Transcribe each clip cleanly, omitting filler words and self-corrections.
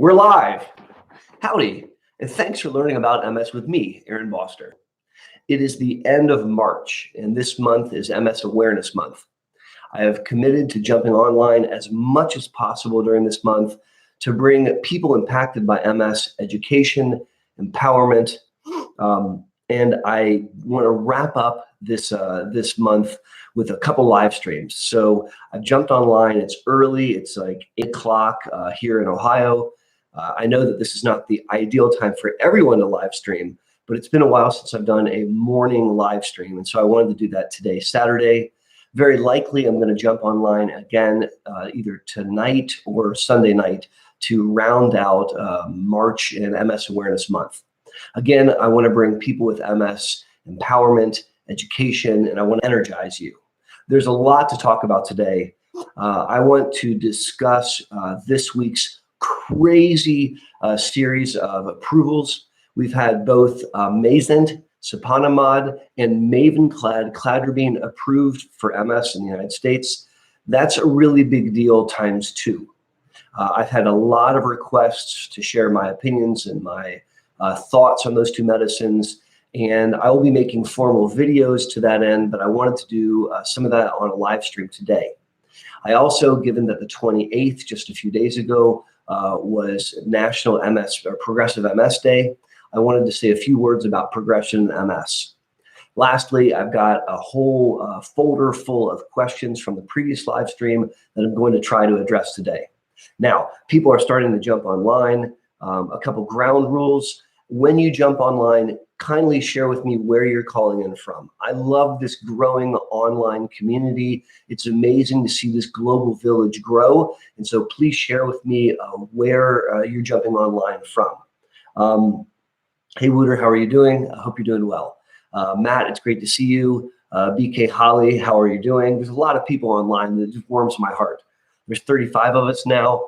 We're live. Howdy, and thanks for learning about MS with me, Aaron Boster. It is the end of March, and this month is MS Awareness Month. I have committed to jumping online as much as possible during this month to bring people impacted by MS education, empowerment, and I want to wrap up this month with a couple live streams. So I've jumped online. It's early. It's like 8 o'clock here in Ohio. I know that this is not the ideal time for everyone to live stream, but it's been a while since I've done a morning live stream. And so I wanted to do that today, Saturday. Very likely I'm going to jump online again, either tonight or Sunday night to round out March and MS Awareness Month. Again, I want to bring people with MS empowerment, education, and I want to energize you. There's a lot to talk about today. I want to discuss this week's crazy series of approvals. We've had both Mayzent, Sponimod, and Mavenclad, Cladribine approved for MS in the United States. That's a really big deal times 2. I've had a lot of requests to share my opinions and my thoughts on those two medicines, and I will be making formal videos to that end, but I wanted to do some of that on a live stream today. I also, given that the 28th, just a few days ago, was National MS or Progressive MS Day, I wanted to say a few words about progression in MS. Lastly, I've got a whole folder full of questions from the previous live stream that I'm going to try to address today. Now, people are starting to jump online. A couple ground rules. When you jump online, kindly share with me where you're calling in from. I love this growing online community. It's amazing to see this global village grow. And so please share with me where you're jumping online from. Hey, Wooter, how are you doing? I hope you're doing well. Matt, it's great to see you. BK Holly, how are you doing? There's a lot of people online that just warms my heart. There's 35 of us now.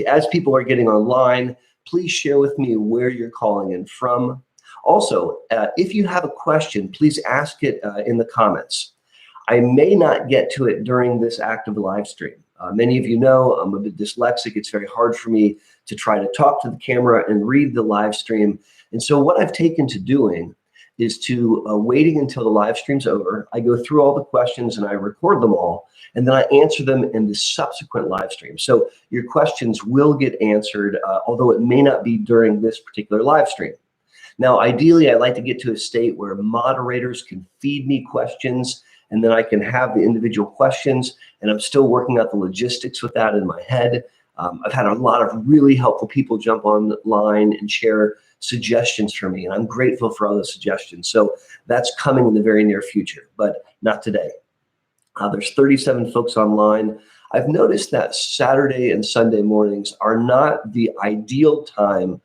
As people are getting online, please share with me where you're calling in from. Also, if you have a question, please ask it in the comments. I may not get to it during this active live stream. Many of you know I'm a bit dyslexic. It's very hard for me to try to talk to the camera and read the live stream. And so what I've taken to doing is to waiting until the live stream's over. I go through all the questions and I record them all, and then I answer them in the subsequent live stream. So your questions will get answered, although it may not be during this particular live stream. Now, ideally, I'd like to get to a state where moderators can feed me questions, and then I can have the individual questions, and I'm still working out the logistics with that in my head. I've had a lot of really helpful people jump online and share suggestions for me, and I'm grateful for all those suggestions. So that's coming in the very near future, but not today. There's 37 folks online. I've noticed that Saturday and Sunday mornings are not the ideal time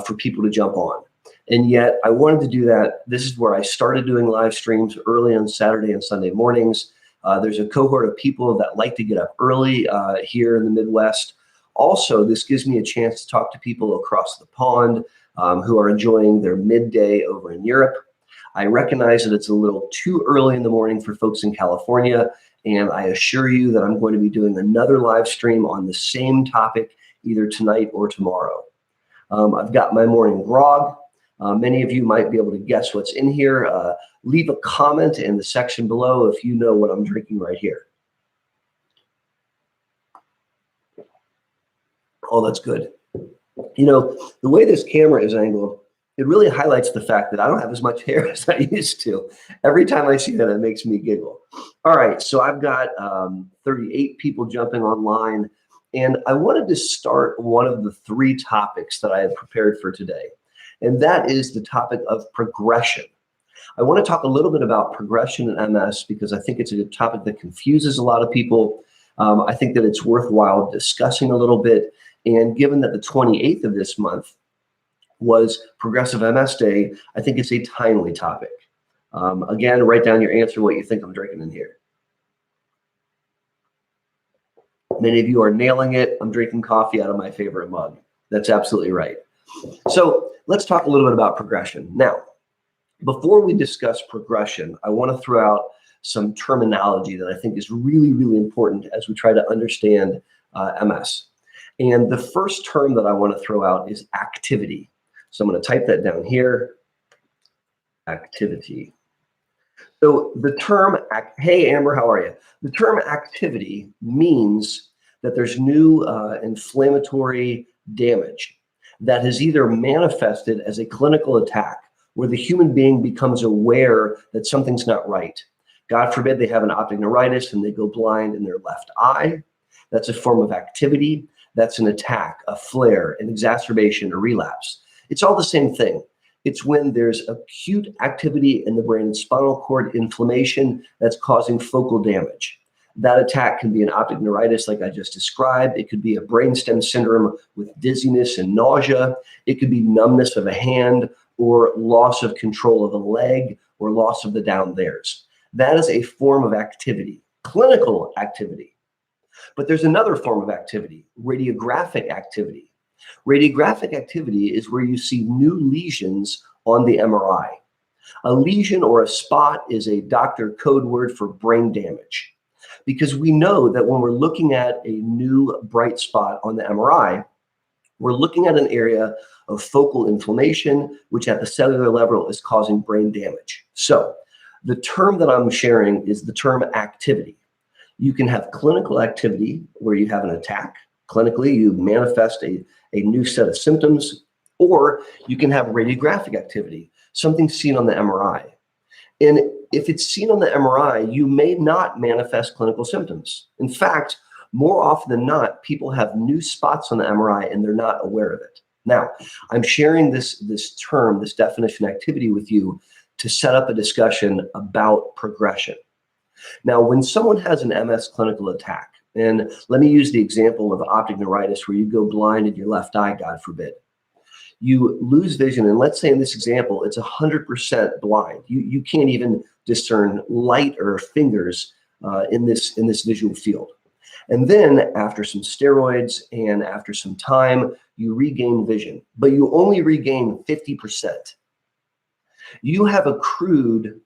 for people to jump on. And yet I wanted to do that. This is where I started doing live streams early on Saturday and Sunday mornings. There's a cohort of people that like to get up early here in the Midwest. Also, this gives me a chance to talk to people across the pond who are enjoying their midday over in Europe. I recognize that it's a little too early in the morning for folks in California, and I assure you that I'm going to be doing another live stream on the same topic either tonight or tomorrow. I've got my morning grog. Many of you might be able to guess what's in here. Leave a comment in the section below if you know what I'm drinking right here. Oh, that's good. You know, the way this camera is angled, it really highlights the fact that I don't have as much hair as I used to. Every time I see that, it makes me giggle. All right, so I've got 38 people jumping online, and I wanted to start one of the 3 topics that I had prepared for today, and that is the topic of progression. I want to talk a little bit about progression in MS because I think it's a topic that confuses a lot of people. I think that it's worthwhile discussing a little bit, and given that the 28th of this month was Progressive MS Day, I think it's a timely topic. Again, write down your answer, what you think I'm drinking in here. Many of you are nailing it. I'm drinking coffee out of my favorite mug. That's absolutely right. So let's talk a little bit about progression. Now, before we discuss progression, I want to throw out some terminology that I think is really, really important as we try to understand MS. And the first term that I want to throw out is activity. So I'm going to type that down here, activity. So the term, hey Amber, how are you? The term activity means that there's new inflammatory damage that has either manifested as a clinical attack where the human being becomes aware that something's not right. God forbid they have an optic neuritis and they go blind in their left eye. That's a form of activity. That's an attack, a flare, an exacerbation, a relapse. It's all the same thing. It's when there's acute activity in the brain and spinal cord inflammation that's causing focal damage. That attack can be an optic neuritis like I just described. It could be a brainstem syndrome with dizziness and nausea. It could be numbness of a hand or loss of control of a leg or loss of the down theirs. That is a form of activity, clinical activity. But there's another form of activity, radiographic activity. Radiographic activity is where you see new lesions on the MRI. A lesion or a spot is a doctor code word for brain damage, because we know that when we're looking at a new bright spot on the MRI, we're looking at an area of focal inflammation, which at the cellular level is causing brain damage. So the term that I'm sharing is the term activity. You can have clinical activity where you have an attack. Clinically, you manifest a new set of symptoms, or you can have radiographic activity, something seen on the MRI. And if it's seen on the MRI, you may not manifest clinical symptoms. In fact, more often than not, people have new spots on the MRI and they're not aware of it. Now, I'm sharing this term, this definition activity with you to set up a discussion about progression. Now, when someone has an MS clinical attack, and let me use the example of optic neuritis where you go blind in your left eye, God forbid. You lose vision, and let's say in this example, it's 100% blind. You can't even discern light or fingers in this visual field. And then after some steroids and after some time, you regain vision, but you only regain 50%. You have accrued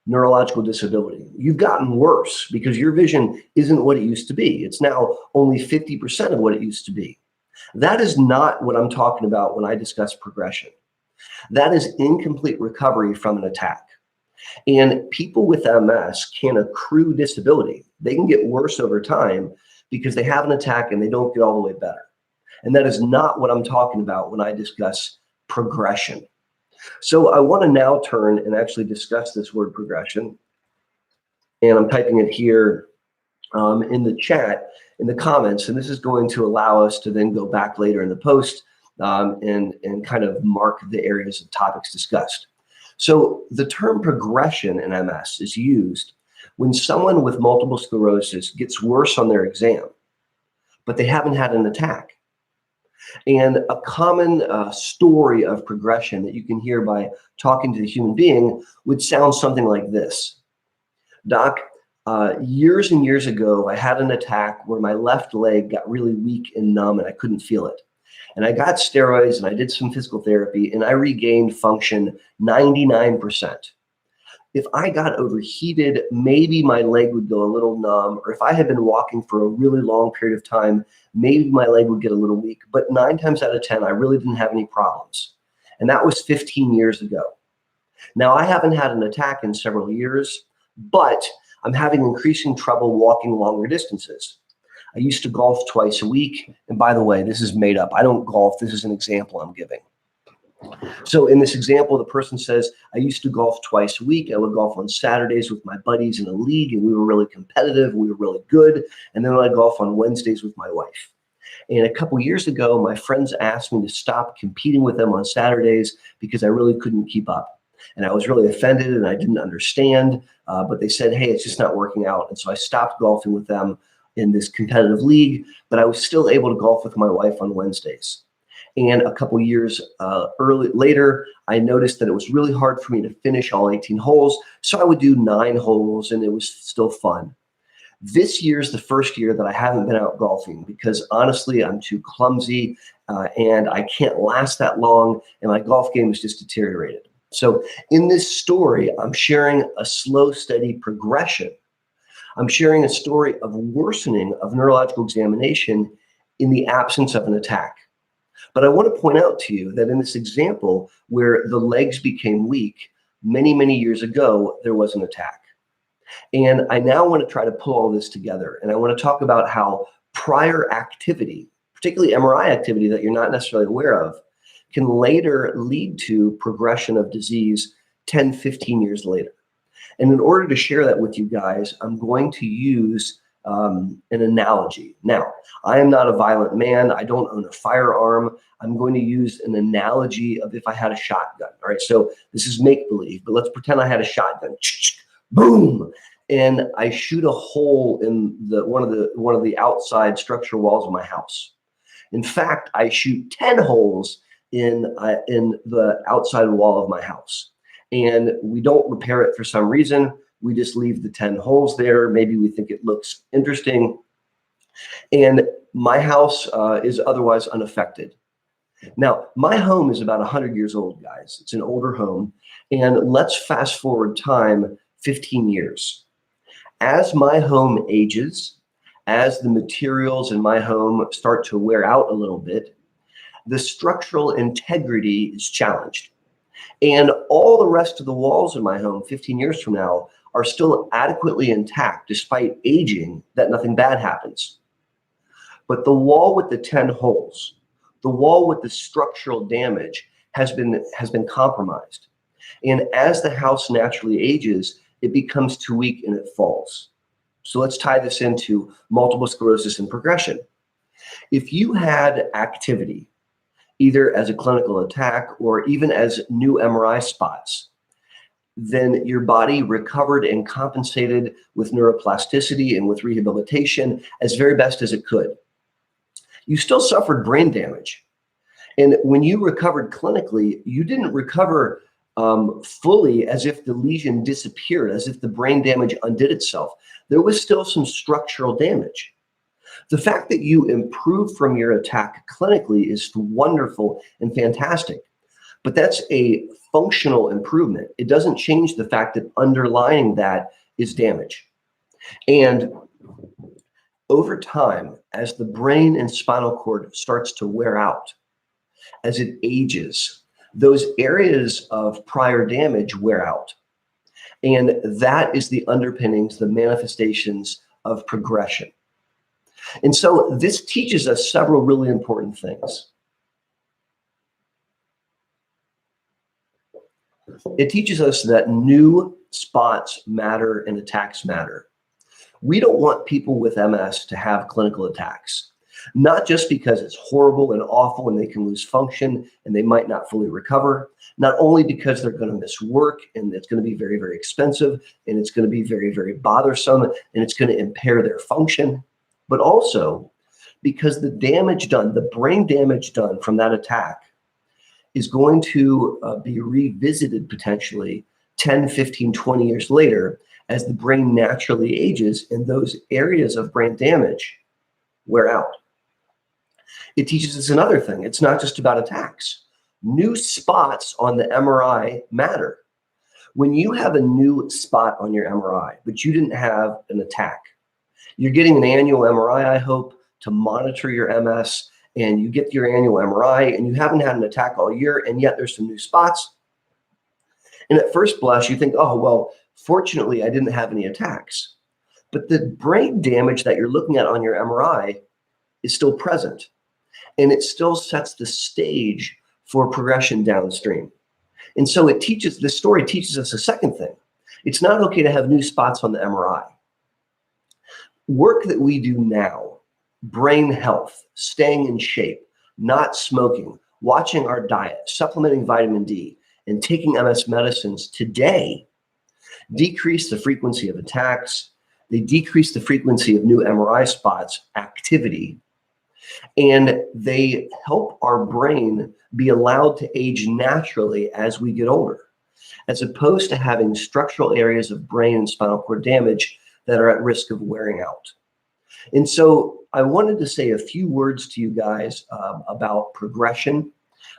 neurological disability. You've gotten worse because your vision isn't what it used to be. It's now only 50% of what it used to be. That is not what I'm talking about when I discuss progression. That is incomplete recovery from an attack. And people with MS can accrue disability. They can get worse over time because they have an attack and they don't get all the way better. And that is not what I'm talking about when I discuss progression. So I want to now turn and actually discuss this word progression. And I'm typing it here in the chat, in the comments, and this is going to allow us to then go back later in the post and kind of mark the areas of topics discussed. So the term progression in MS is used when someone with multiple sclerosis gets worse on their exam, but they haven't had an attack. And a common story of progression that you can hear by talking to the human being would sound something like this. Doc, years and years ago, I had an attack where my left leg got really weak and numb and I couldn't feel it. And I got steroids and I did some physical therapy and I regained function 99%. If I got overheated, maybe my leg would go a little numb, or if I had been walking for a really long period of time, maybe my leg would get a little weak. But 9 times out of 10, I really didn't have any problems. And that was 15 years ago. Now, I haven't had an attack in several years, but I'm having increasing trouble walking longer distances. I used to golf twice a week. And by the way, this is made up. I don't golf. This is an example I'm giving. So in this example, the person says, I used to golf twice a week. I would golf on Saturdays with my buddies in a league, and we were really competitive. We were really good. And then I'd golf on Wednesdays with my wife. And a couple years ago, my friends asked me to stop competing with them on Saturdays because I really couldn't keep up. And I was really offended and I didn't understand, but they said, hey, it's just not working out. And so I stopped golfing with them in this competitive league, but I was still able to golf with my wife on Wednesdays. And a couple years later, I noticed that it was really hard for me to finish all 18 holes. So I would do 9 holes and it was still fun. This year's the first year that I haven't been out golfing because honestly, I'm too clumsy and I can't last that long and my golf game has just deteriorated. So in this story, I'm sharing a slow, steady progression. I'm sharing a story of worsening of neurological examination in the absence of an attack. But I want to point out to you that in this example where the legs became weak, many, many years ago, there was an attack. And I now want to try to pull all this together. And I want to talk about how prior activity, particularly MRI activity that you're not necessarily aware of, can later lead to progression of disease 10, 15 years later. And in order to share that with you guys, I'm going to use an analogy. Now, I am not a violent man. I don't own a firearm. I'm going to use an analogy of if I had a shotgun. All right, so this is make-believe, but let's pretend I had a shotgun. Boom! And I shoot a hole in one of the outside structural walls of my house. In fact, I shoot 10 holes in the outside wall of my house. And we don't repair it for some reason. We just leave the 10 holes there. Maybe we think it looks interesting. And my house is otherwise unaffected. Now, my home is about 100 years old, guys. It's an older home. And let's fast forward time 15 years. As my home ages, as the materials in my home start to wear out a little bit, the structural integrity is challenged. And all the rest of the walls in my home 15 years from now are still adequately intact despite aging, that nothing bad happens. But the wall with the 10 holes, the wall with the structural damage has been compromised. And as the house naturally ages, it becomes too weak and it falls. So let's tie this into multiple sclerosis and progression. If you had activity, either as a clinical attack or even as new MRI spots, then your body recovered and compensated with neuroplasticity and with rehabilitation as very best as it could. You still suffered brain damage. And when you recovered clinically, you didn't recover fully as if the lesion disappeared, as if the brain damage undid itself. There was still some structural damage. The fact that you improved from your attack clinically is wonderful and fantastic, but that's a functional improvement. It doesn't change the fact that underlying that is damage. And over time, as the brain and spinal cord starts to wear out, as it ages, those areas of prior damage wear out. And that is the underpinnings, the manifestations of progression. And so this teaches us several really important things. It teaches us that new spots matter and attacks matter. We don't want people with MS to have clinical attacks, not just because it's horrible and awful and they can lose function and they might not fully recover, not only because they're going to miss work and it's going to be very, very expensive and it's going to be very, very bothersome and it's going to impair their function, but also because the damage done, the brain damage done from that attack is going to be revisited potentially 10, 15, 20 years later as the brain naturally ages and those areas of brain damage wear out. It teaches us another thing. It's not just about attacks. New spots on the MRI matter. When you have a new spot on your MRI, but you didn't have an attack, you're getting an annual MRI, I hope, to monitor your MS, and you get your annual MRI and you haven't had an attack all year, and yet there's some new spots. And at first blush, you think, oh, well, fortunately, I didn't have any attacks. But the brain damage that you're looking at on your MRI is still present. And it still sets the stage for progression downstream. And so this story teaches us a second thing. It's not okay to have new spots on the MRI. Work that we do now, brain health, staying in shape, not smoking, watching our diet, supplementing vitamin D, and taking MS medicines today decrease the frequency of attacks. They decrease the frequency of new MRI spots, activity, and they help our brain be allowed to age naturally as we get older, as opposed to having structural areas of brain and spinal cord damage that are at risk of wearing out. And so I wanted to say a few words to you guys about progression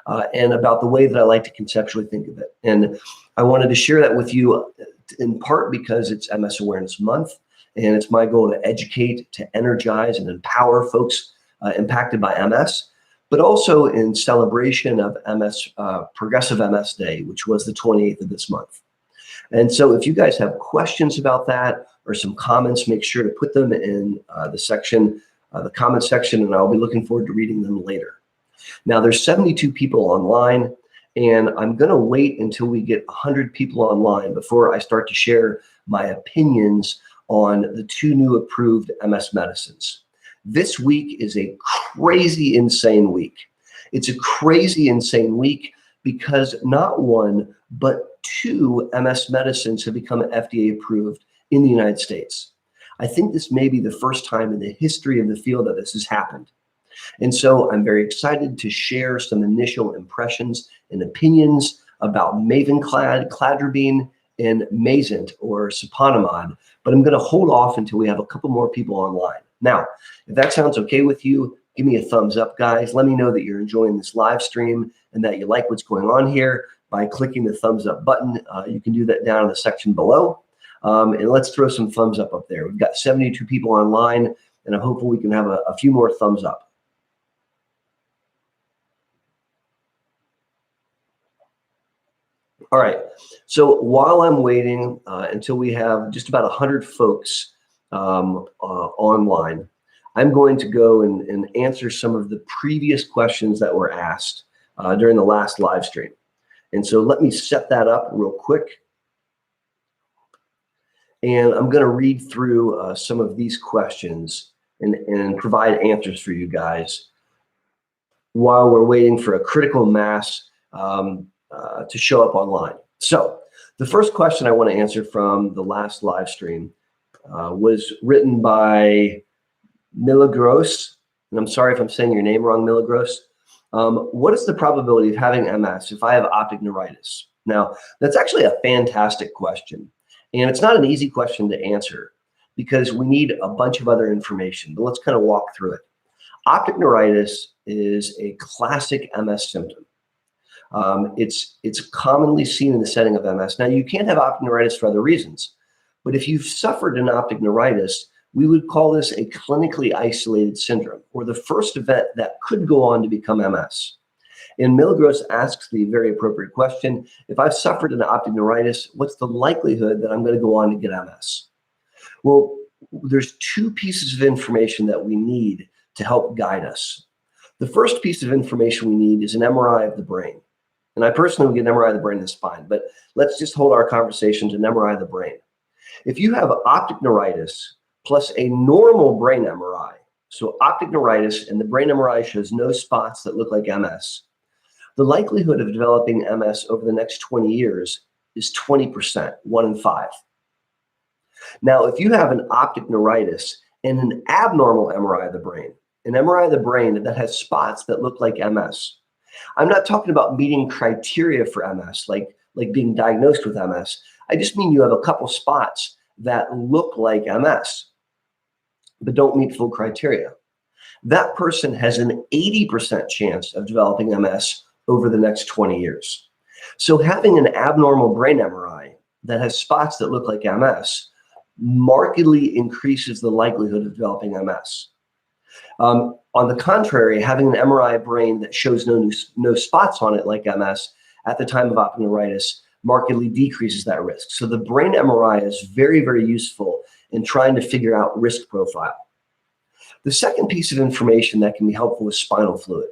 and about the way that I like to conceptually think of it. And I wanted to share that with you in part because it's MS Awareness Month, and it's my goal to educate, to energize, and empower folks impacted by MS, but also in celebration of MS, Progressive MS Day, which was the 28th of this month. And so if you guys have questions about that or some comments, make sure to put them in the comment section, and I'll be looking forward to reading them later. Now, there's 72 people online, and I'm going to wait until we get 100 people online before I start to share my opinions on the 2 new approved MS medicines. This week is a crazy, insane week. It's a crazy, insane week because not 1, but 2 MS medicines have become FDA approved in the United States. I think this may be the first time in the history of the field that this has happened. And so I'm very excited to share some initial impressions and opinions about Mavenclad, Cladribine, and Mayzent, or Sponimod, but I'm going to hold off until we have a couple more people online. Now, if that sounds okay with you, give me a thumbs up, guys. Let me know that you're enjoying this live stream and that you like what's going on here by clicking the thumbs up button. You can do that down in the section below. And let's throw some thumbs up there. We've got 72 people online, and I'm hopeful we can have a few more thumbs up. All right, so while I'm waiting until we have just about 100 folks online, I'm going to go and answer some of the previous questions that were asked during the last live stream. And so let me set that up real quick. And I'm going to read through some of these questions and provide answers for you guys while we're waiting for a critical mass to show up online. So the first question I want to answer from the last live stream was written by Milagros, and I'm sorry if I'm saying your name wrong, Milagros. What is the probability of having MS if I have optic neuritis? Now, that's actually a fantastic question, and it's not an easy question to answer because we need a bunch of other information, but let's kind of walk through it. Optic neuritis is a classic MS symptom. It's commonly seen in the setting of MS. Now, you can't have optic neuritis for other reasons, but if you've suffered an optic neuritis, we would call this a clinically isolated syndrome, or the first event that could go on to become MS. And Milagros asks the very appropriate question, if I've suffered an optic neuritis, what's the likelihood that I'm going to go on to get MS? Well, there's 2 pieces of information that we need to help guide us. The first piece of information we need is an MRI of the brain. And I personally would get an MRI of the brain and the spine, but let's just hold our conversation to an MRI of the brain. If you have optic neuritis plus a normal brain MRI, so optic neuritis and the brain MRI shows no spots that look like MS, the likelihood of developing MS over the next 20 years is 20%, 1 in 5. Now, if you have an optic neuritis and an abnormal MRI of the brain, an MRI of the brain that has spots that look like MS, I'm not talking about meeting criteria for MS, like being diagnosed with MS. I just mean you have a couple spots that look like MS, but don't meet full criteria. That person has an 80% chance of developing MS over the next 20 years. So having an abnormal brain MRI that has spots that look like MS markedly increases the likelihood of developing MS. On the contrary, having an MRI brain that shows no spots on it like MS at the time of optic neuritis markedly decreases that risk. So the brain MRI is very, very useful in trying to figure out risk profile. The second piece of information that can be helpful is spinal fluid.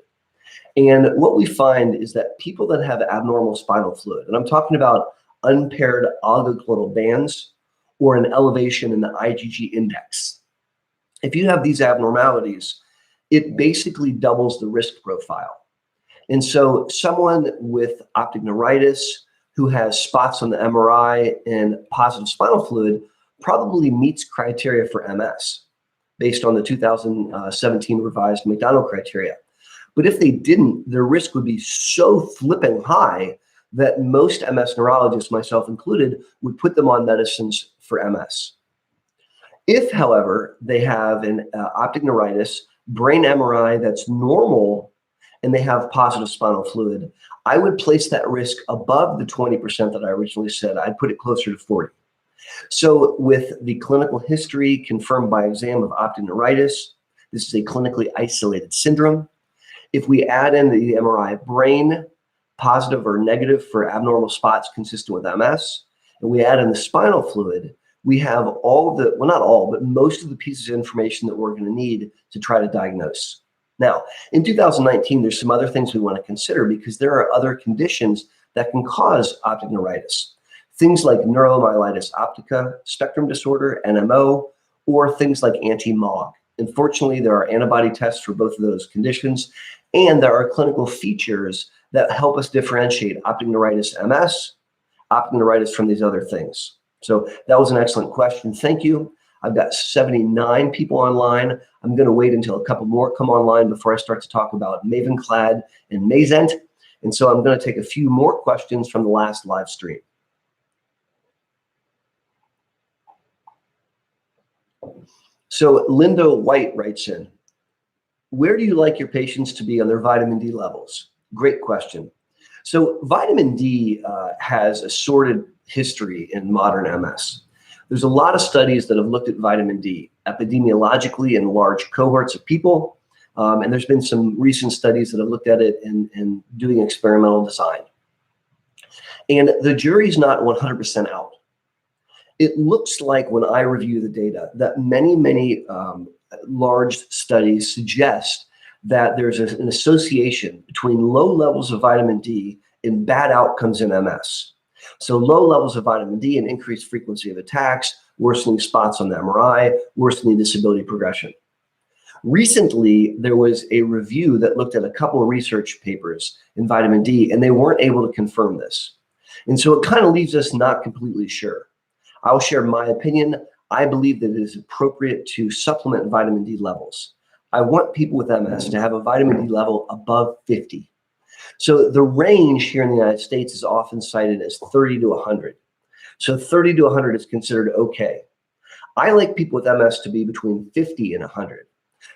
And what we find is that people that have abnormal spinal fluid, and I'm talking about unpaired oligoclonal bands or an elevation in the IgG index. If you have these abnormalities, it basically doubles the risk profile. And so someone with optic neuritis who has spots on the MRI and positive spinal fluid probably meets criteria for MS based on the 2017 revised McDonald criteria. But if they didn't, their risk would be so flipping high that most MS neurologists, myself included, would put them on medicines for MS. If, however, they have an optic neuritis, brain MRI that's normal, and they have positive spinal fluid, I would place that risk above the 20% that I originally said. I'd put it closer to 40. So with the clinical history confirmed by exam of optic neuritis, This is a clinically isolated syndrome. If we add in the MRI brain, positive or negative for abnormal spots consistent with MS, and we add in the spinal fluid, we have all the, well, not all, but most of the pieces of information that we're going to need to try to diagnose. Now, in 2019, there's some other things we want to consider because there are other conditions that can cause optic neuritis. Things like neuromyelitis optica, spectrum disorder, NMO, or things like anti-MOG. Unfortunately, there are antibody tests for both of those conditions, and there are clinical features that help us differentiate optic neuritis MS, optic neuritis from these other things. So that was an excellent question. Thank you. I've got 79 people online. I'm going to wait until a couple more come online before I start to talk about Mavenclad and Mayzent. And so I'm going to take a few more questions from the last live stream. So Linda White writes in, where do you like your patients to be on their vitamin D levels? Great question. So vitamin D has a sordid history in modern MS. There's a lot of studies that have looked at vitamin D epidemiologically in large cohorts of people. And there's been some recent studies that have looked at it in doing experimental design. And the jury's not 100% out. It looks like when I review the data that many large studies suggest that there's an association between low levels of vitamin D and bad outcomes in MS. So low levels of vitamin D and increased frequency of attacks, worsening spots on the MRI, worsening disability progression. Recently, there was a review that looked at a couple of research papers in vitamin D, and they weren't able to confirm this. And so it kind of leaves us not completely sure. I'll share my opinion. I believe that it is appropriate to supplement vitamin D levels. I want people with MS to have a vitamin D level above 50. So the range here in the United States is often cited as 30 to 100. So 30 to 100 is considered okay. I like people with MS to be between 50 and 100,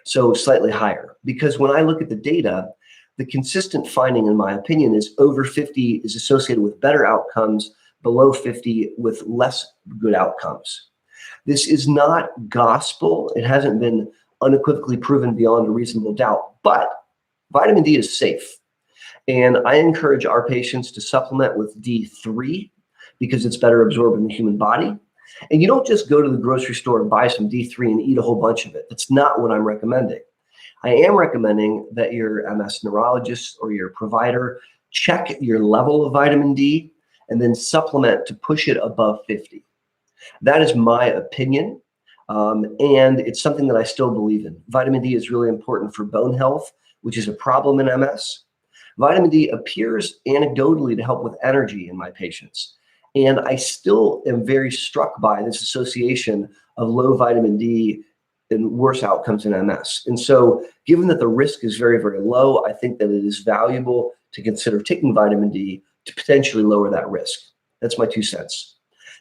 so slightly higher, because when I look at the data, the consistent finding, in my opinion, is over 50 is associated with better outcomes, below 50 with less good outcomes. This is not gospel. It hasn't been unequivocally proven beyond a reasonable doubt, but vitamin D is safe. And I encourage our patients to supplement with D3 because it's better absorbed in the human body. And you don't just go to the grocery store and buy some D3 and eat a whole bunch of it. That's not what I'm recommending. I am recommending that your MS neurologist or your provider check your level of vitamin D and then supplement to push it above 50. That is my opinion. And it's something that I still believe in. Vitamin D is really important for bone health, which is a problem in MS. Vitamin D appears anecdotally to help with energy in my patients. And I still am very struck by this association of low vitamin D and worse outcomes in MS. And so given that the risk is very low, I think that it is valuable to consider taking vitamin D to potentially lower that risk. That's my 2 cents.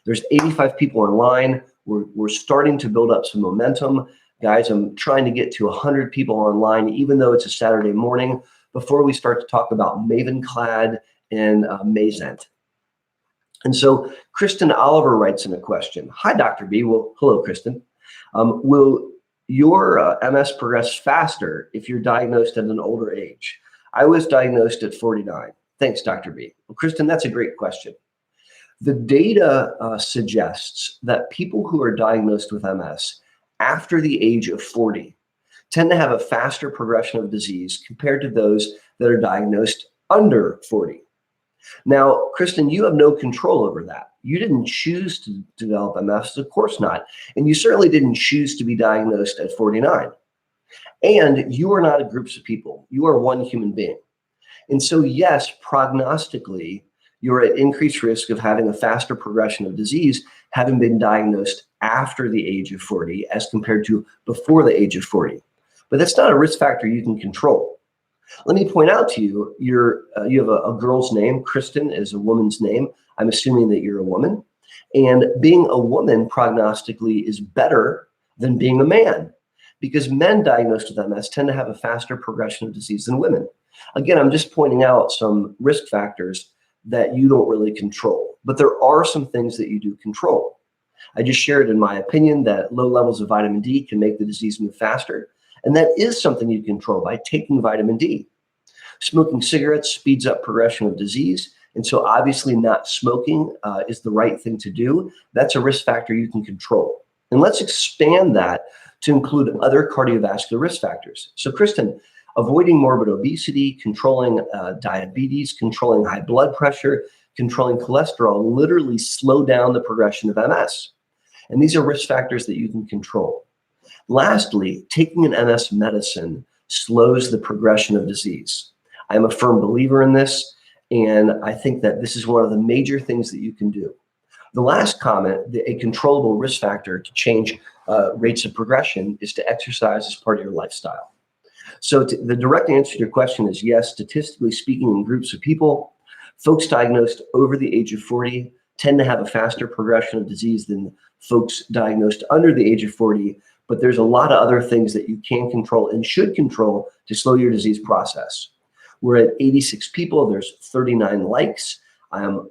There's 85 people online. We're starting to build up some momentum. Guys, I'm trying to get to 100 people online, even though it's a Saturday morning, before we start to talk about Mavenclad and Mayzent. And so Kristen Oliver writes in a question. Hi, Dr. B. Well, hello, Kristen. Will your MS progress faster if you're diagnosed at an older age? I was diagnosed at 49. Thanks, Dr. B. Well, Kristen, that's a great question. The data suggests that people who are diagnosed with MS after the age of 40 tend to have a faster progression of disease compared to those that are diagnosed under 40. Now, Kristen, you have no control over that. You didn't choose to develop MS, of course not. And you certainly didn't choose to be diagnosed at 49. And you are not a group of people. You are one human being. And so, yes, prognostically, you're at increased risk of having a faster progression of disease having been diagnosed after the age of 40 as compared to before the age of 40. But that's not a risk factor you can control. Let me point out to you, you have a girl's name. Kristen is a woman's name. I'm assuming that you're a woman. And being a woman prognostically is better than being a man because men diagnosed with MS tend to have a faster progression of disease than women. Again, I'm just pointing out some risk factors that you don't really control, but there are some things that you do control. I just shared in my opinion that low levels of vitamin D can make the disease move faster. And that is something you control by taking vitamin D. Smoking cigarettes speeds up progression of disease. And so obviously not smoking is the right thing to do. That's a risk factor you can control. And let's expand that to include other cardiovascular risk factors. So Kristen, avoiding morbid obesity, controlling diabetes, controlling high blood pressure, controlling cholesterol literally slow down the progression of MS. And these are risk factors that you can control. Lastly, taking an MS medicine slows the progression of disease. I'm a firm believer in this, and I think that this is one of the major things that you can do. The last comment, a controllable risk factor to change rates of progression is to exercise as part of your lifestyle. So the direct answer to your question is yes, statistically speaking, in groups of people, folks diagnosed over the age of 40 tend to have a faster progression of disease than folks diagnosed under the age of 40, but there's a lot of other things that you can control and should control to slow your disease process. We're at 86 people, there's 39 likes. I am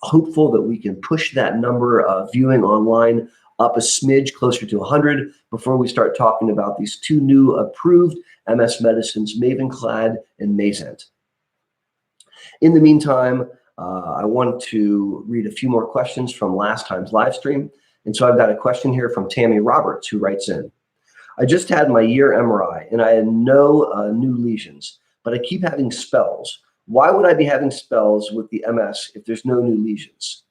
hopeful that we can push that number of viewing online up a smidge closer to 100 before we start talking about these two new approved MS medicines, Mavenclad and Mayzent. In the meantime, I want to read a few more questions from last time's live stream. And so I've got a question here from Tammy Roberts, who writes in. I just had my year MRI and I had no new lesions, but I keep having spells. Why would I be having spells with the MS if there's no new lesions?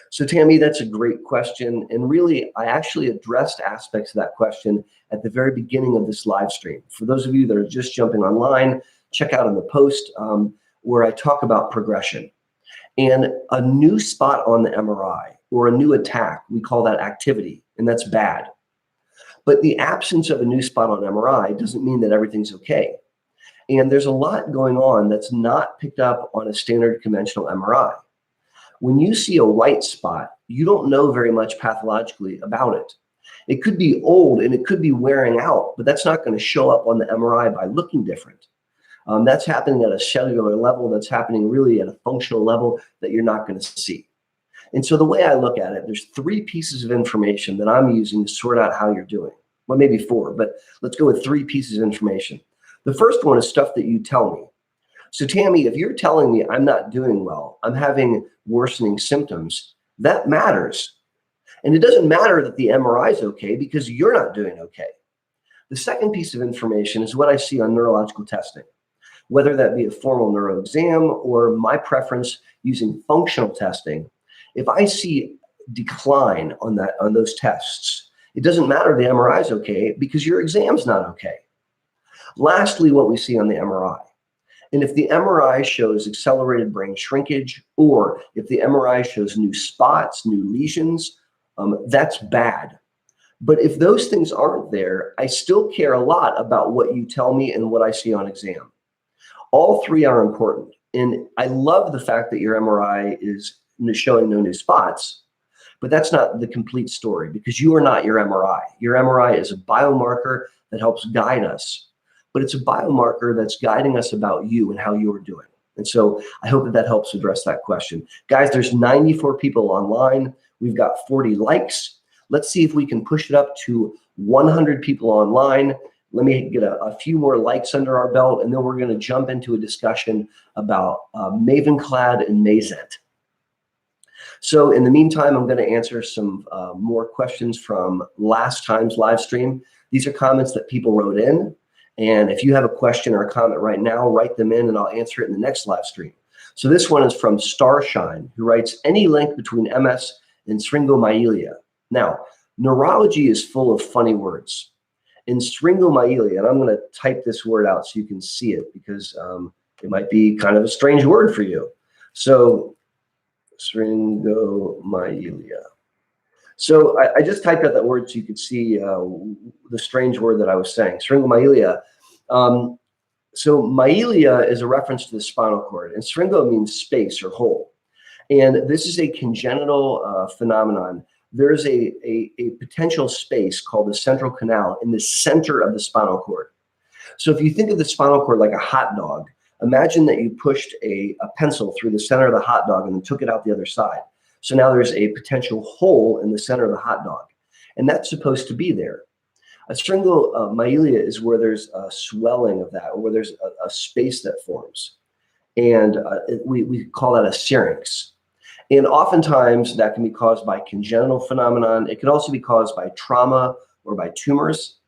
So Tammy, that's a great question. And really, I actually addressed aspects of that question at the very beginning of this live stream. For those of you that are just jumping online, check out on the post where I talk about progression. And a new spot on the MRI or a new attack, we call that activity, and that's bad. But the absence of a new spot on MRI doesn't mean that everything's okay. And there's a lot going on that's not picked up on a standard conventional MRI. When you see a white spot, you don't know very much pathologically about it. It could be old and it could be wearing out, but that's not going to show up on the MRI by looking different. That's happening at a cellular level. That's happening really at a functional level that you're not going to see. And so the way I look at it, there's 3 pieces of information that I'm using to sort out how you're doing. Well, maybe 4, but let's go with 3 pieces of information. The first one is stuff that you tell me. So Tammy, if you're telling me I'm not doing well, I'm having worsening symptoms, that matters. And it doesn't matter that the MRI is okay because you're not doing okay. The second piece of information is what I see on neurological testing, whether that be a formal neuro exam or my preference using functional testing. If I see decline on those tests, it doesn't matter the MRI is okay because your exam's not okay. Lastly, what we see on the MRI. And if the MRI shows accelerated brain shrinkage, or if the MRI shows new spots, new lesions, that's bad. But if those things aren't there, I still care a lot about what you tell me and what I see on exam. All 3 are important. And I love the fact that your MRI is showing no new spots, but that's not the complete story because you are not your MRI. Your MRI is a biomarker that helps guide us, but it's a biomarker that's guiding us about you and how you're doing. And so I hope that that helps address that question. Guys, there's 94 people online. We've got 40 likes. Let's see if we can push it up to 100 people online. Let me get a few more likes under our belt, and then we're going to jump into a discussion about Mavenclad and Mayzent. So in the meantime, I'm going to answer some more questions from last time's live stream. These are comments that people wrote in. And if you have a question or a comment right now, write them in and I'll answer it in the next live stream. So this one is from Starshine, who writes, any link between MS and syringomyelia? Now, neurology is full of funny words. In syringomyelia, and I'm going to type this word out so you can see it because it might be kind of a strange word for you. So syringomyelia. So I just typed out that word so you could see the strange word that I was saying, syringomyelia. So myelia is a reference to the spinal cord, and syringo means space or hole. And this is a congenital phenomenon. There's a potential space called the central canal in the center of the spinal cord. So if you think of the spinal cord like a hot dog, imagine that you pushed a pencil through the center of the hot dog and then took it out the other side. So now there's a potential hole in the center of the hot dog, and that's supposed to be there. A syringomyelia is where there's a swelling of that, or where there's a space that forms. And we call that a syrinx. And oftentimes that can be caused by congenital phenomenon. It can also be caused by trauma or by tumors.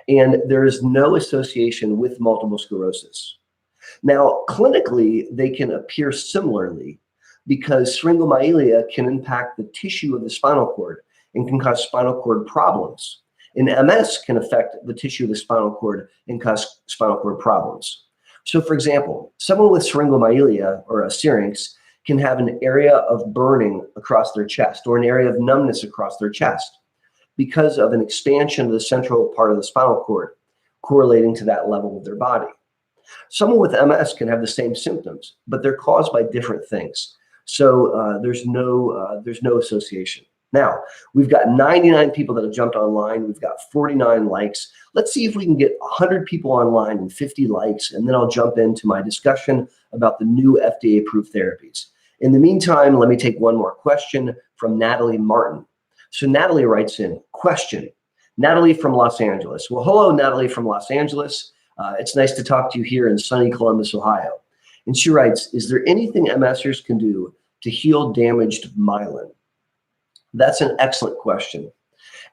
And there is no association with multiple sclerosis. Now, clinically, they can appear similarly because syringomyelia can impact the tissue of the spinal cord and can cause spinal cord problems. And MS can affect the tissue of the spinal cord and cause spinal cord problems. So, for example, someone with syringomyelia or a syrinx can have an area of burning across their chest or an area of numbness across their chest because of an expansion of the central part of the spinal cord correlating to that level of their body. Someone with MS can have the same symptoms, but they're caused by different things. So there's no association. Now, we've got 99 people that have jumped online. We've got 49 likes. Let's see if we can get 100 people online and 50 likes, and then I'll jump into my discussion about the new FDA-approved therapies. In the meantime, let me take one more question from Natalie Martin. So Natalie writes in, question, Natalie from Los Angeles. Well, hello, Natalie from Los Angeles. It's nice to talk to you here in sunny Columbus, Ohio. And she writes, is there anything MSers can do to heal damaged myelin? That's an excellent question.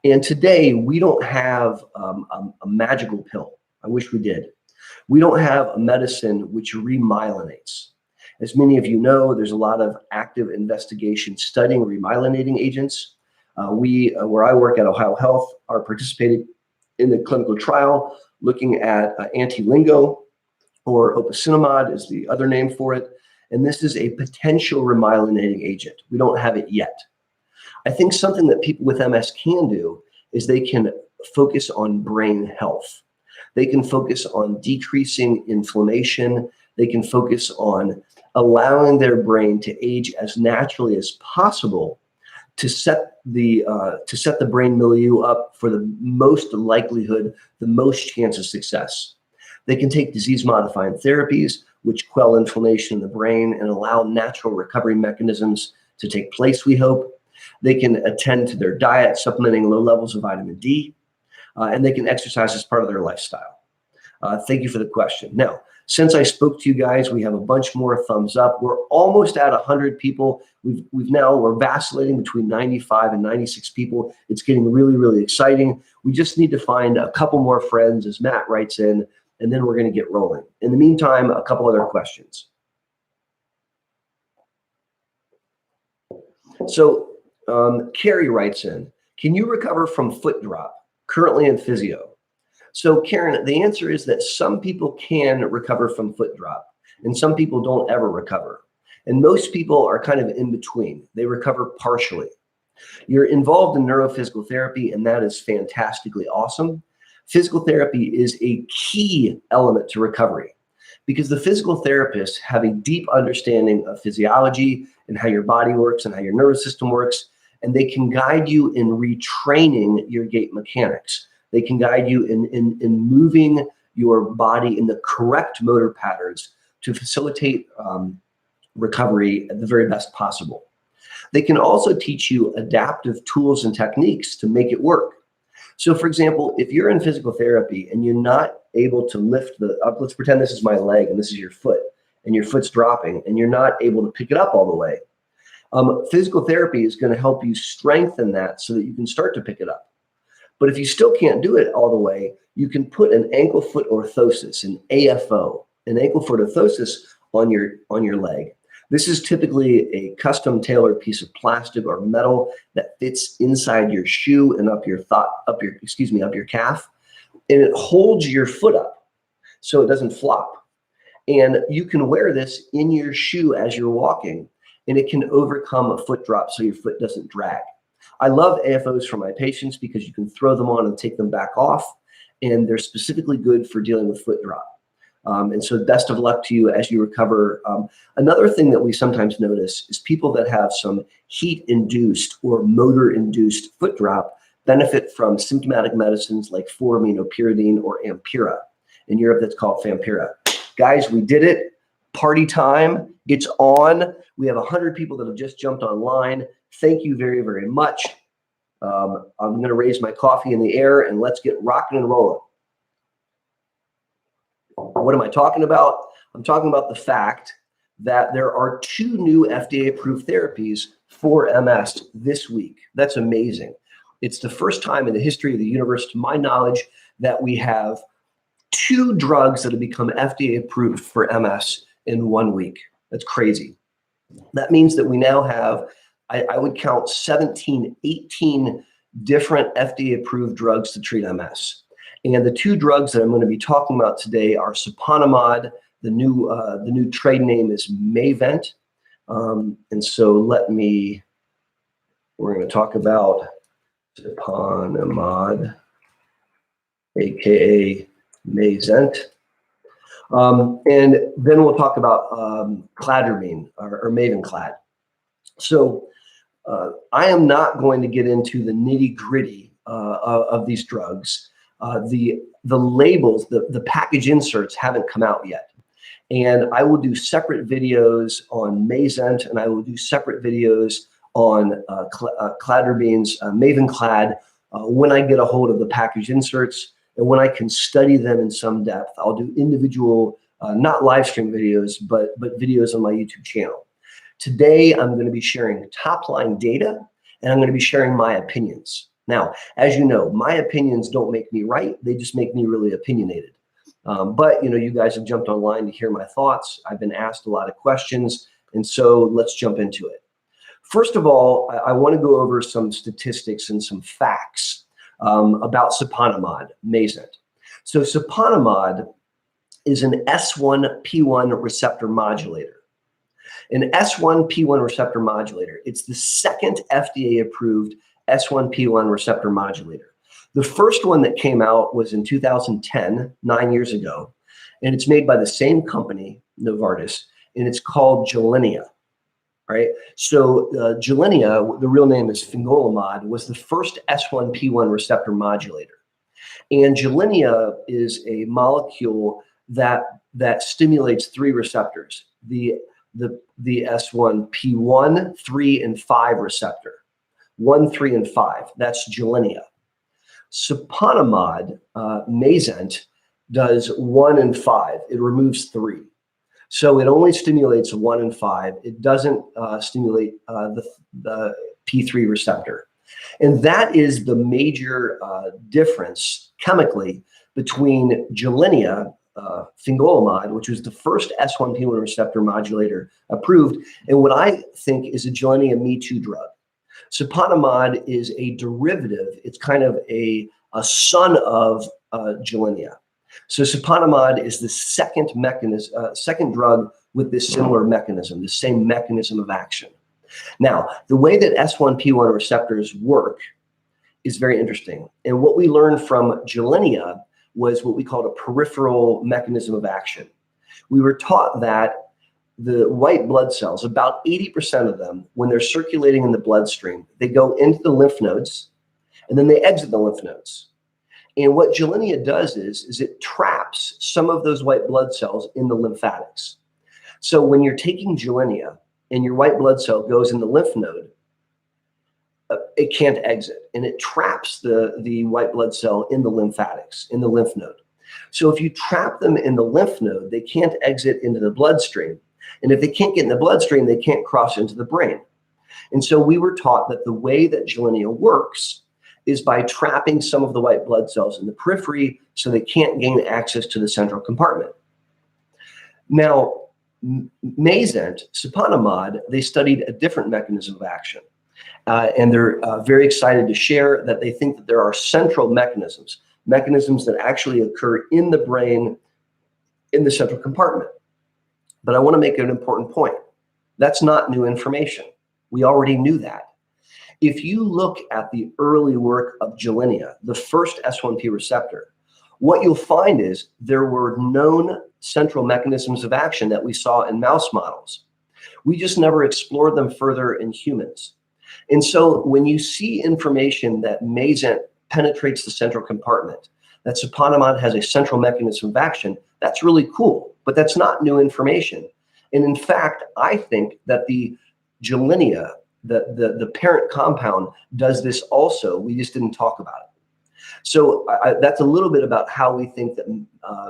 And today we don't have a magical pill. I wish we did. We don't have a medicine which remyelinates. As many of you know, there's a lot of active investigation studying remyelinating agents. Where I work at Ohio Health, are participating in the clinical trial looking at anti-lingo, or Sponimod is the other name for it. And this is a potential remyelinating agent. We don't have it yet. I think something that people with MS can do is they can focus on brain health. They can focus on decreasing inflammation. They can focus on allowing their brain to age as naturally as possible to set the brain milieu up for the most likelihood, the most chance of success. They can take disease-modifying therapies which quell inflammation in the brain and allow natural recovery mechanisms to take place, we hope. They can attend to their diet, supplementing low levels of vitamin D, and they can exercise as part of their lifestyle. Thank you for the question. Now, since I spoke to you guys, we have a bunch more thumbs up. We're almost at 100 people. We're vacillating between 95 and 96 people. It's getting really, really exciting. We just need to find a couple more friends, as Matt writes in, and then we're going to get rolling. In the meantime, a couple other questions. So Carrie writes in, can you recover from foot drop? Currently in physio. So Karen, the answer is that some people can recover from foot drop and some people don't ever recover. And most people are kind of in between. They recover partially. You're involved in neurophysical therapy, and that is fantastically awesome. Physical therapy is a key element to recovery because the physical therapists have a deep understanding of physiology and how your body works and how your nervous system works, and they can guide you in retraining your gait mechanics. They can guide you in moving your body in the correct motor patterns to facilitate recovery at the very best possible. They can also teach you adaptive tools and techniques to make it work. So for example, if you're in physical therapy and you're not able to lift let's pretend this is my leg and this is your foot, and your foot's dropping and you're not able to pick it up all the way. Physical therapy is going to help you strengthen that so that you can start to pick it up. But if you still can't do it all the way, you can put an ankle foot orthosis, an AFO, an ankle foot orthosis on your leg. This is typically a custom tailored piece of plastic or metal that fits inside your shoe and up your calf, and it holds your foot up so it doesn't flop. And you can wear this in your shoe as you're walking, and it can overcome a foot drop so your foot doesn't drag. I love AFOs for my patients because you can throw them on and take them back off, and they're specifically good for dealing with foot drop. And so best of luck to you as you recover. Another thing that we sometimes notice is people that have some heat-induced or motor-induced foot drop benefit from symptomatic medicines like 4-aminopyridine or Ampera. In Europe, that's called Fampira. Guys, we did it. Party time. It's on. We have 100 people that have just jumped online. Thank you very, very much. I'm going to raise my coffee in the air and let's get rocking and rolling. What am I talking about? I'm talking about the fact that there are 2 new FDA-approved therapies for MS this week. That's amazing. It's the first time in the history of the universe, to my knowledge, that we have 2 drugs that have become FDA-approved for MS in 1 week. That's crazy. That means that we now have, I would count 17, 18 different FDA-approved drugs to treat MS. And the 2 drugs that I'm going to be talking about today are Sponimod. The new trade name is Mayzent. And so we're going to talk about Sponimod, aka Mayzent. And then we'll talk about Cladribine or Mavenclad. So I am not going to get into the nitty-gritty of these drugs. The labels, the package inserts haven't come out yet. And I will do separate videos on Mayzent, and I will do separate videos on Cladribine's Mavenclad when I get a hold of the package inserts and when I can study them in some depth. I'll do individual, not live stream videos, but videos on my YouTube channel. Today, I'm going to be sharing top-line data, and I'm going to be sharing my opinions. Now, as you know, my opinions don't make me right. They just make me really opinionated. But, you guys have jumped online to hear my thoughts. I've been asked a lot of questions, and so let's jump into it. First of all, I want to go over some statistics and some facts about Sponimod, Mayzent. So Sponimod is an S1P1 receptor modulator. An S1P1 receptor modulator. It's the second FDA-approved S1P1 receptor modulator. The first one that came out was in 2010, 9 years ago, and it's made by the same company, Novartis, and it's called Gilenya, right? So Gilenya, the real name is fingolimod, was the first S1P1 receptor modulator. And Gilenya is a molecule that stimulates 3 receptors, the S1P1, 3, and 5 receptor. 1, 3, and 5. That's Gilenya. Sponimod, Mayzent, does 1 and 5. It removes 3. So it only stimulates 1 and 5. It doesn't stimulate the P3 receptor. And that is the major difference chemically between Gilenya, fingolimod, which was the first S1P1 receptor modulator approved, and what I think is a Gilenya Me Too drug. Sponimod is a derivative. It's kind of a son of Gilenya. So Sponimod is the second drug with this similar mechanism, the same mechanism of action. Now, the way that S1P1 receptors work is very interesting. And what we learned from Gilenya was what we called a peripheral mechanism of action. We were taught that the white blood cells, about 80% of them, when they're circulating in the bloodstream, they go into the lymph nodes and then they exit the lymph nodes. And what Gilenya does is it traps some of those white blood cells in the lymphatics. So when you're taking Gilenya and your white blood cell goes in the lymph node, it can't exit, and it traps the white blood cell in the lymphatics, in the lymph node. So if you trap them in the lymph node, they can't exit into the bloodstream. And if they can't get in the bloodstream, they can't cross into the brain. And so we were taught that the way that Gilenya works is by trapping some of the white blood cells in the periphery so they can't gain access to the central compartment. Now, Mayzent, Sponimod, they studied a different mechanism of action. And they're very excited to share that they think that there are central mechanisms that actually occur in the brain, in the central compartment. But I want to make an important point. That's not new information. We already knew that. If you look at the early work of Gilenya, the first S1P receptor, what you'll find is there were known central mechanisms of action that we saw in mouse models. We just never explored them further in humans. And so when you see information that Mayzent penetrates the central compartment, that Sponimod has a central mechanism of action, that's really cool, but that's not new information. And in fact, I think that the Gilenya, the parent compound does this also. We just didn't talk about it. So that's a little bit about how we think that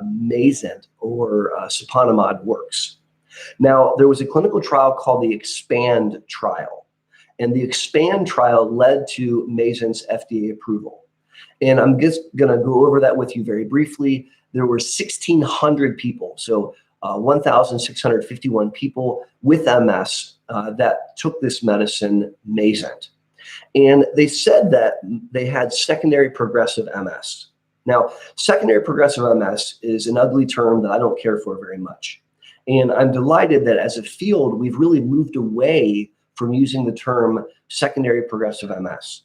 Mayzent or Sponimod works. Now, there was a clinical trial called the EXPAND trial, and the EXPAND trial led to Mayzent's FDA approval. And I'm just going to go over that with you very briefly. There were 1,600 people, so 1,651 people with MS that took this medicine, Mayzent. And they said that they had secondary progressive MS. Now, secondary progressive MS is an ugly term that I don't care for very much. And I'm delighted that as a field, we've really moved away from using the term secondary progressive MS.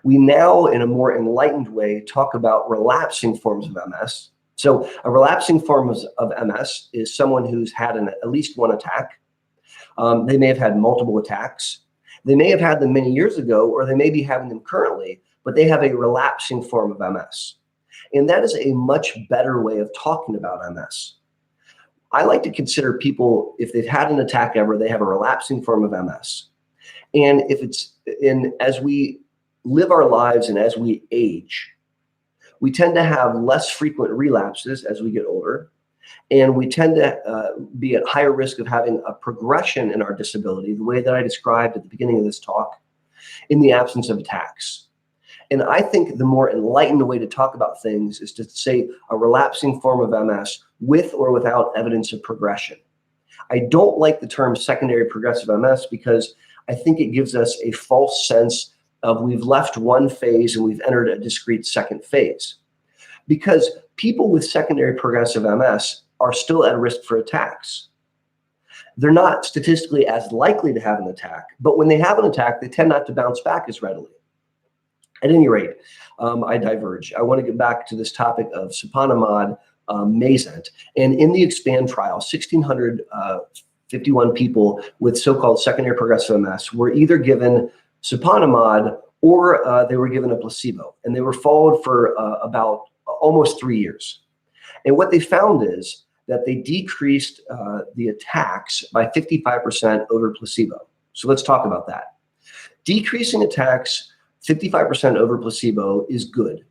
We now, in a more enlightened way, talk about relapsing forms of MS. So a relapsing form of MS is someone who's had at least one attack. They may have had multiple attacks. They may have had them many years ago, or they may be having them currently, but they have a relapsing form of MS. And that is a much better way of talking about MS. I like to consider people, if they've had an attack ever, they have a relapsing form of MS. And as we live our lives and as we age, we tend to have less frequent relapses as we get older. And we tend to be at higher risk of having a progression in our disability, the way that I described at the beginning of this talk, in the absence of attacks. And I think the more enlightened way to talk about things is to say a relapsing form of MS with or without evidence of progression. I don't like the term secondary progressive MS because I think it gives us a false sense of we've left one phase and we've entered a discrete second phase. Because people with secondary progressive MS are still at risk for attacks. They're not statistically as likely to have an attack, but when they have an attack, they tend not to bounce back as readily. At any rate, I diverge. I want to get back to this topic of Sponimod, Mayzent. And in the EXPAND trial, 1,651 people with so-called secondary progressive MS were either given Sponimod or they were given a placebo. And they were followed for about almost 3 years. And what they found is that they decreased the attacks by 55% over placebo. So let's talk about that. Decreasing attacks 55% over placebo is good.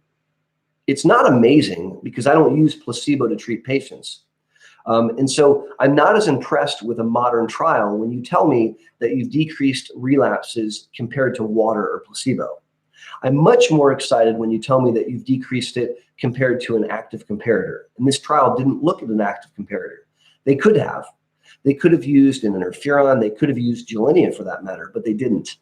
It's not amazing because I don't use placebo to treat patients. And so I'm not as impressed with a modern trial when you tell me that you've decreased relapses compared to water or placebo. I'm much more excited when you tell me that you've decreased it compared to an active comparator. And this trial didn't look at an active comparator. They could have. They could have used an interferon. They could have used Gilenya for that matter, but they didn't.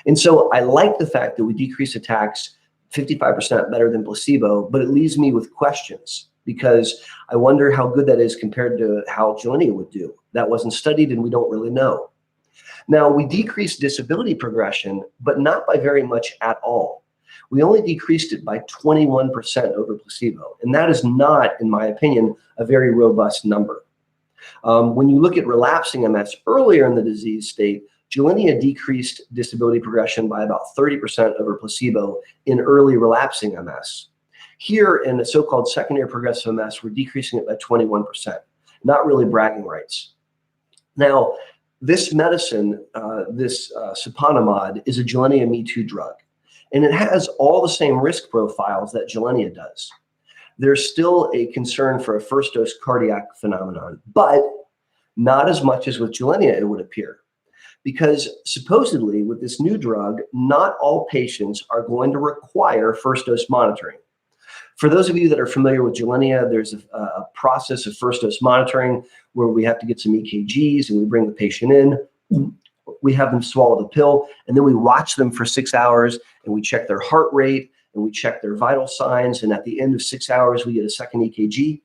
And so I like the fact that we decrease attacks 55% better than placebo, but it leaves me with questions because I wonder how good that is compared to how Gilenya would do. That wasn't studied and we don't really know. Now, we decreased disability progression, but not by very much at all. We only decreased it by 21% over placebo. And that is not, in my opinion, a very robust number. When you look at relapsing MS earlier in the disease state, Gilenya decreased disability progression by about 30% over placebo in early relapsing MS. Here in the so-called secondary progressive MS, we're decreasing it by 21%. Not really bragging rights. Now, this medicine, Sponimod, is a Gilenya Me Too drug. And it has all the same risk profiles that Gilenya does. There's still a concern for a first dose cardiac phenomenon, but not as much as with Gilenya, it would appear. Because supposedly with this new drug, not all patients are going to require first dose monitoring. For those of you that are familiar with Gilenya, there's a process of first dose monitoring where we have to get some EKGs and we bring the patient in. We have them swallow the pill, and then we watch them for 6 hours, and we check their heart rate, and we check their vital signs, and at the end of 6 hours, we get a second EKG.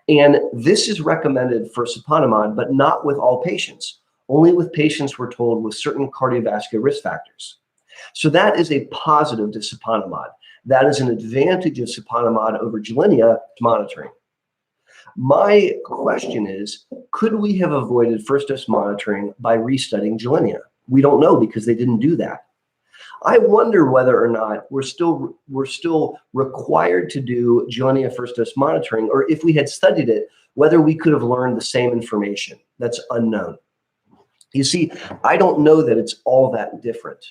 And this is recommended for Sponimod, but not with all patients. Only with patients, we're told, with certain cardiovascular risk factors. So that is a positive to Sponimod. That is an advantage of Sponimod over Gilenya monitoring. My question is, could we have avoided first dose monitoring by restudying Gilenya? We don't know because they didn't do that. I wonder whether or not we're still required to do Gilenya first dose monitoring, or if we had studied it, whether we could have learned the same information. That's unknown. You see, I don't know that it's all that different.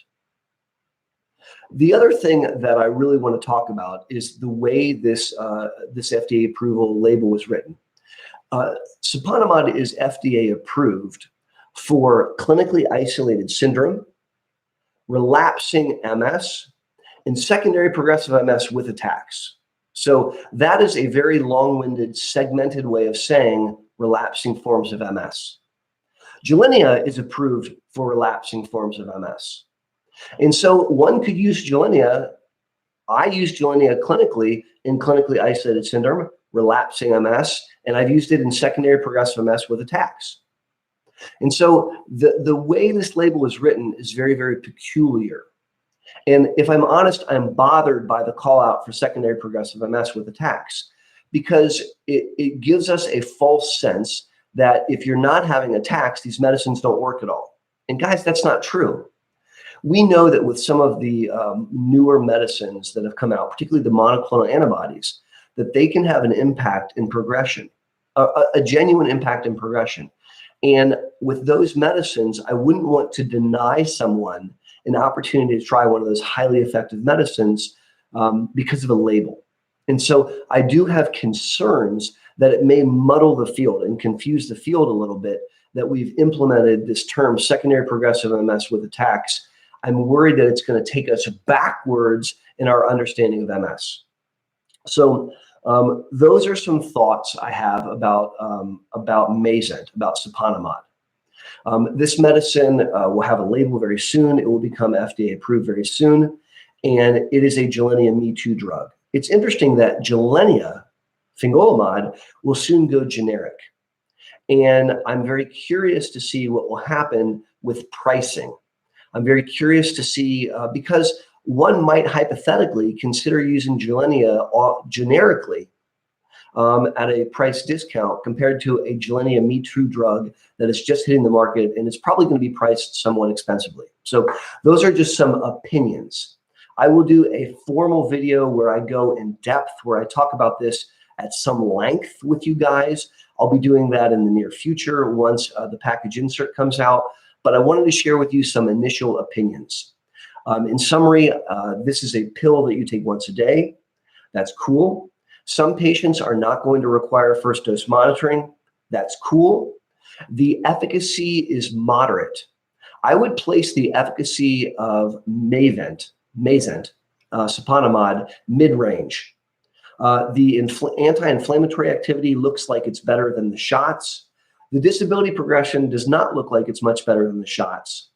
The other thing that I really want to talk about is the way this FDA approval label was written. Sponimod is FDA approved for clinically isolated syndrome, relapsing MS, and secondary progressive MS with attacks. So that is a very long-winded, segmented way of saying relapsing forms of MS. Gilenya is approved for relapsing forms of MS. And so one could use Gilenya. I use Gilenya clinically in clinically isolated syndrome, relapsing MS, and I've used it in secondary progressive MS with attacks. And so the way this label is written is very, very peculiar. And if I'm honest, I'm bothered by the call out for secondary progressive MS with attacks, because it gives us a false sense that if you're not having attacks, these medicines don't work at all. And guys, that's not true. We know that with some of the newer medicines that have come out, particularly the monoclonal antibodies, that they can have an impact in progression, a genuine impact in progression. And with those medicines, I wouldn't want to deny someone an opportunity to try one of those highly effective medicines because of a label. And so I do have concerns that it may muddle the field and confuse the field a little bit, that we've implemented this term secondary progressive MS with attacks. I'm worried that it's going to take us backwards in our understanding of MS. So those are some thoughts I have about Mayzent, about Sponimod. This medicine will have a label very soon. It will become FDA approved very soon. And it is a Gilenya Me Too drug. It's interesting that Gilenya, fingolimod, will soon go generic. And I'm very curious to see what will happen with pricing. I'm very curious to see, because one might hypothetically consider using Gilenya generically at a price discount compared to a Gilenya Me Too drug that is just hitting the market and it's probably going to be priced somewhat expensively. So those are just some opinions. I will do a formal video where I go in depth, where I talk about this at some length with you guys. I'll be doing that in the near future once the package insert comes out. But I wanted to share with you some initial opinions. In summary, this is a pill that you take once a day. That's cool. Some patients are not going to require first dose monitoring. That's cool. The efficacy is moderate. I would place the efficacy of Mayzent, Sponimod, mid-range. The anti-inflammatory activity looks like it's better than the shots. The disability progression does not look like it's much better than the shots.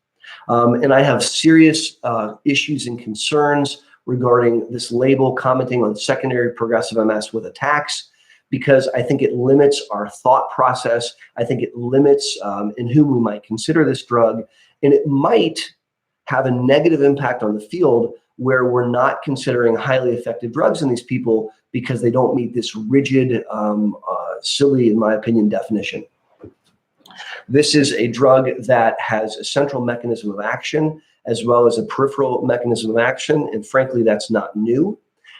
And I have serious issues and concerns regarding this label commenting on secondary progressive MS with attacks, because I think it limits our thought process. I think it limits in whom we might consider this drug, and it might have a negative impact on the field where we're not considering highly effective drugs in these people because they don't meet this rigid, silly, in my opinion, definition. This is a drug that has a central mechanism of action as well as a peripheral mechanism of action, and frankly, that's not new.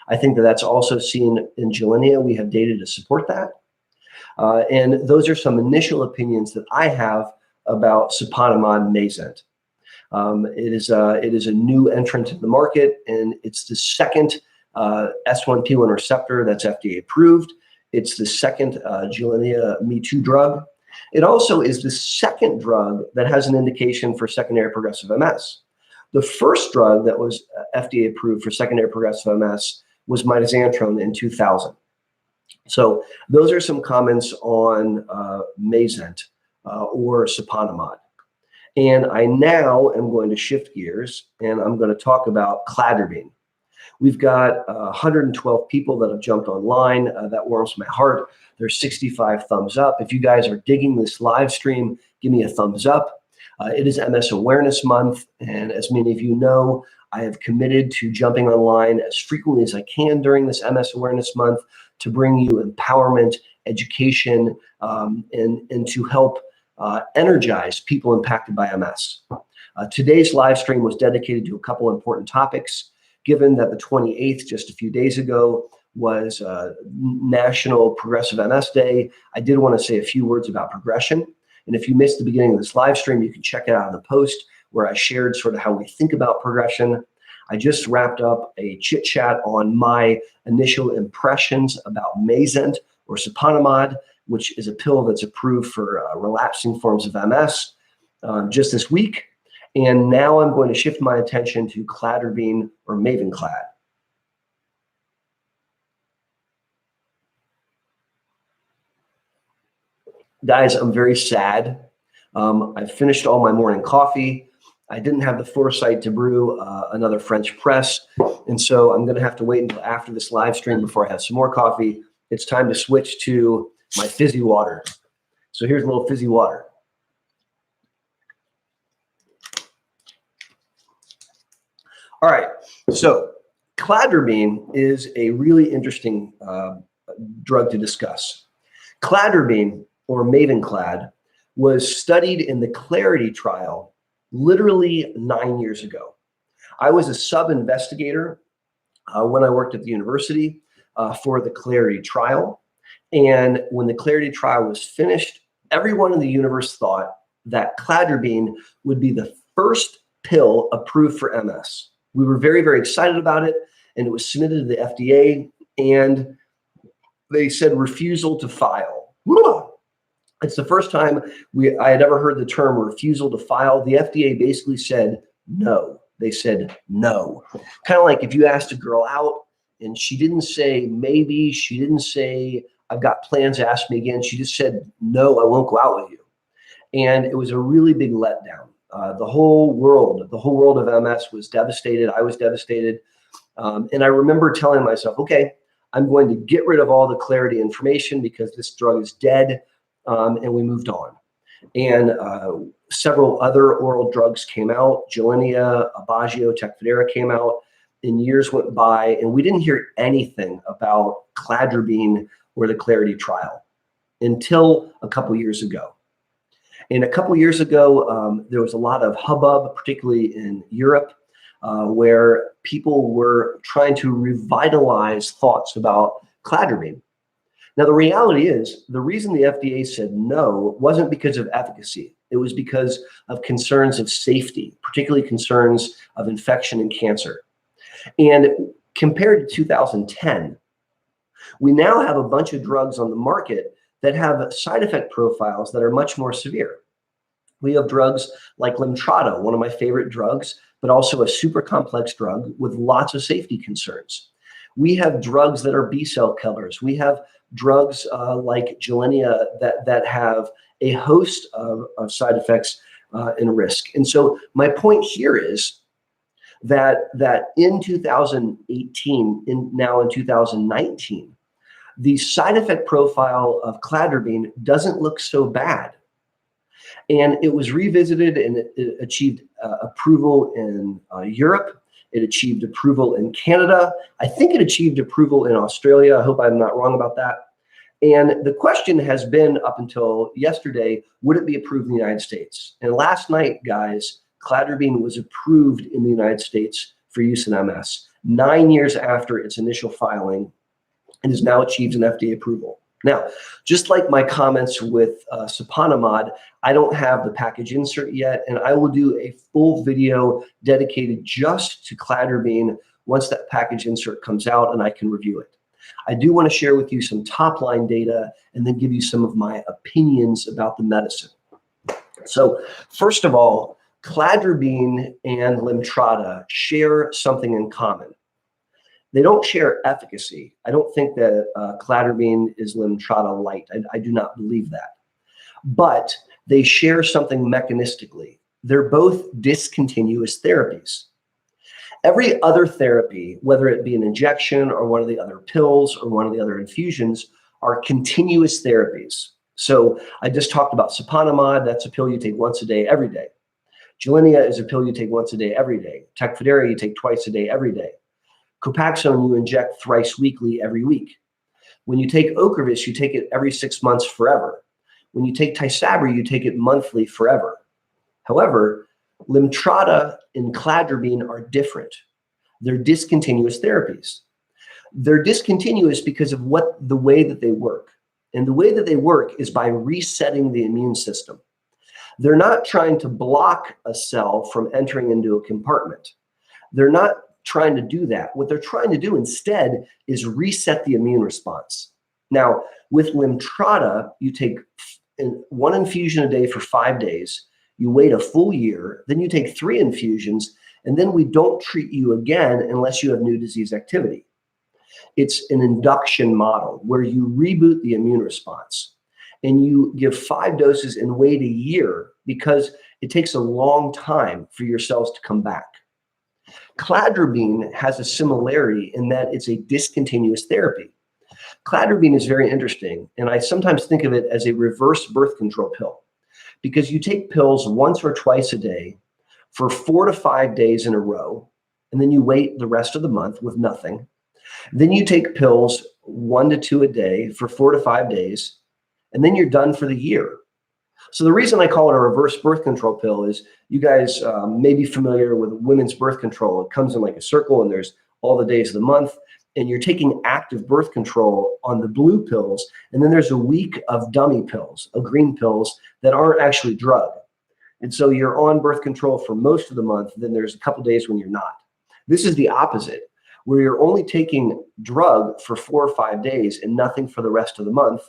I think that that's also seen in Gilenya. We have data to support that. And those are some initial opinions that I have about Sponimod Mayzent. It is a new entrant in the market, and it's the second S1P1 receptor that's FDA approved. It's the second Gilenya Me Too drug. It also is the second drug that has an indication for secondary progressive MS. The first drug that was FDA approved for secondary progressive MS was Mavenclad in 2000. So those are some comments on Mayzent or Sponimod. And I now am going to shift gears and I'm going to talk about Cladribine. We've got 112 people that have jumped online. That warms my heart. There's 65 thumbs up. If you guys are digging this live stream, give me a thumbs up. It is MS Awareness Month, and as many of you know, I have committed to jumping online as frequently as I can during this MS Awareness Month to bring you empowerment, education, and to help energize people impacted by MS. Today's live stream was dedicated to a couple important topics. Given that the 28th, just a few days ago, was National Progressive MS Day, I did want to say a few words about progression. And if you missed the beginning of this live stream, you can check it out in the post where I shared sort of how we think about progression. I just wrapped up a chit chat on my initial impressions about Mayzent or Sponimod, which is a pill that's approved for relapsing forms of MS just this week. And now I'm going to shift my attention to Cladribine or Mavenclad. Guys, I'm very sad. I finished all my morning coffee. I didn't have the foresight to brew another French press. And so I'm going to have to wait until after this live stream before I have some more coffee. It's time to switch to my fizzy water. So here's a little fizzy water. All right, so Cladribine is a really interesting drug to discuss. Cladribine, or Mavenclad, was studied in the Clarity trial literally 9 years ago. I was a sub-investigator when I worked at the university for the Clarity trial. And when the Clarity trial was finished, everyone in the universe thought that Cladribine would be the first pill approved for MS. We were very, very excited about it, and it was submitted to the FDA, and they said refusal to file. It's the first time I had ever heard the term refusal to file. The FDA basically said no. They said no. Kind of like if you asked a girl out and she didn't say maybe, she didn't say I've got plans to ask me again. She just said, no, I won't go out with you. And it was a really big letdown. The whole world of MS was devastated. I was devastated. And I remember telling myself, okay, I'm going to get rid of all the Clarity information because this drug is dead. And we moved on. And several other oral drugs came out. Gilenya, Aubagio, Tecfidera came out. And years went by, and we didn't hear anything about Cladribine or the Clarity trial until a couple years ago. And a couple years ago, there was a lot of hubbub, particularly in Europe, where people were trying to revitalize thoughts about Cladribine. Now, the reality is the reason the FDA said no wasn't because of efficacy. It was because of concerns of safety, particularly concerns of infection and cancer. And compared to 2010, we now have a bunch of drugs on the market that have side effect profiles that are much more severe. We have drugs like Lemtrada, one of my favorite drugs, but also a super complex drug with lots of safety concerns. We have drugs that are B-cell killers. We have drugs like Gilenya that have a host of side effects and risk. And so my point here is that in 2018, now in 2019, the side effect profile of Cladribine doesn't look so bad. And it was revisited and it achieved approval in Europe. It achieved approval in Canada. I think it achieved approval in Australia. I hope I'm not wrong about that. And the question has been up until yesterday, would it be approved in the United States? And last night, guys, Cladribine was approved in the United States for use in MS 9 years after its initial filing, and has now achieved an FDA approval. Now, just like my comments with Sponimod, I don't have the package insert yet, and I will do a full video dedicated just to Cladribine once that package insert comes out and I can review it. I do want to share with you some top-line data and then give you some of my opinions about the medicine. So first of all, Cladribine and Lemtrada share something in common. They don't share efficacy. I don't think that Cladribine is Lemtrada light. I do not believe that. But they share something mechanistically. They're both discontinuous therapies. Every other therapy, whether it be an injection or one of the other pills or one of the other infusions, are continuous therapies. So I just talked about Sponimod. That's a pill you take once a day, every day. Gilenya is a pill you take once a day, every day. Tecfidera you take twice a day, every day. Copaxone you inject thrice weekly, every week. When you take Ocrevus, you take it every 6 months forever. When you take Tysabri, you take it monthly forever. However, Lemtrada and Cladribine are different. They're discontinuous therapies. They're discontinuous because of the way that they work. And the way that they work is by resetting the immune system. They're not trying to block a cell from entering into a compartment. They're not trying to do that. What they're trying to do instead is reset the immune response. Now, with Limtrada, you take one infusion a day for 5 days, you wait a full year, then you take 3 infusions, and then we don't treat you again unless you have new disease activity. It's an induction model where you reboot the immune response and you give 5 doses and wait a year because it takes a long time for your cells to come back. Cladribine has a similarity in that it's a discontinuous therapy. Cladribine is very interesting, and I sometimes think of it as a reverse birth control pill because you take pills once or twice a day for 4 to 5 days in a row, and then you wait the rest of the month with nothing. Then you take pills 1 to 2 a day for 4 to 5 days, and then you're done for the year. So the reason I call it a reverse birth control pill is you guys may be familiar with women's birth control. It comes in like a circle and there's all the days of the month, and you're taking active birth control on the blue pills. And then there's a week of dummy pills, of green pills that aren't actually drug. And so you're on birth control for most of the month. Then there's a couple days when you're not. This is the opposite, where you're only taking drug for 4 or 5 days and nothing for the rest of the month.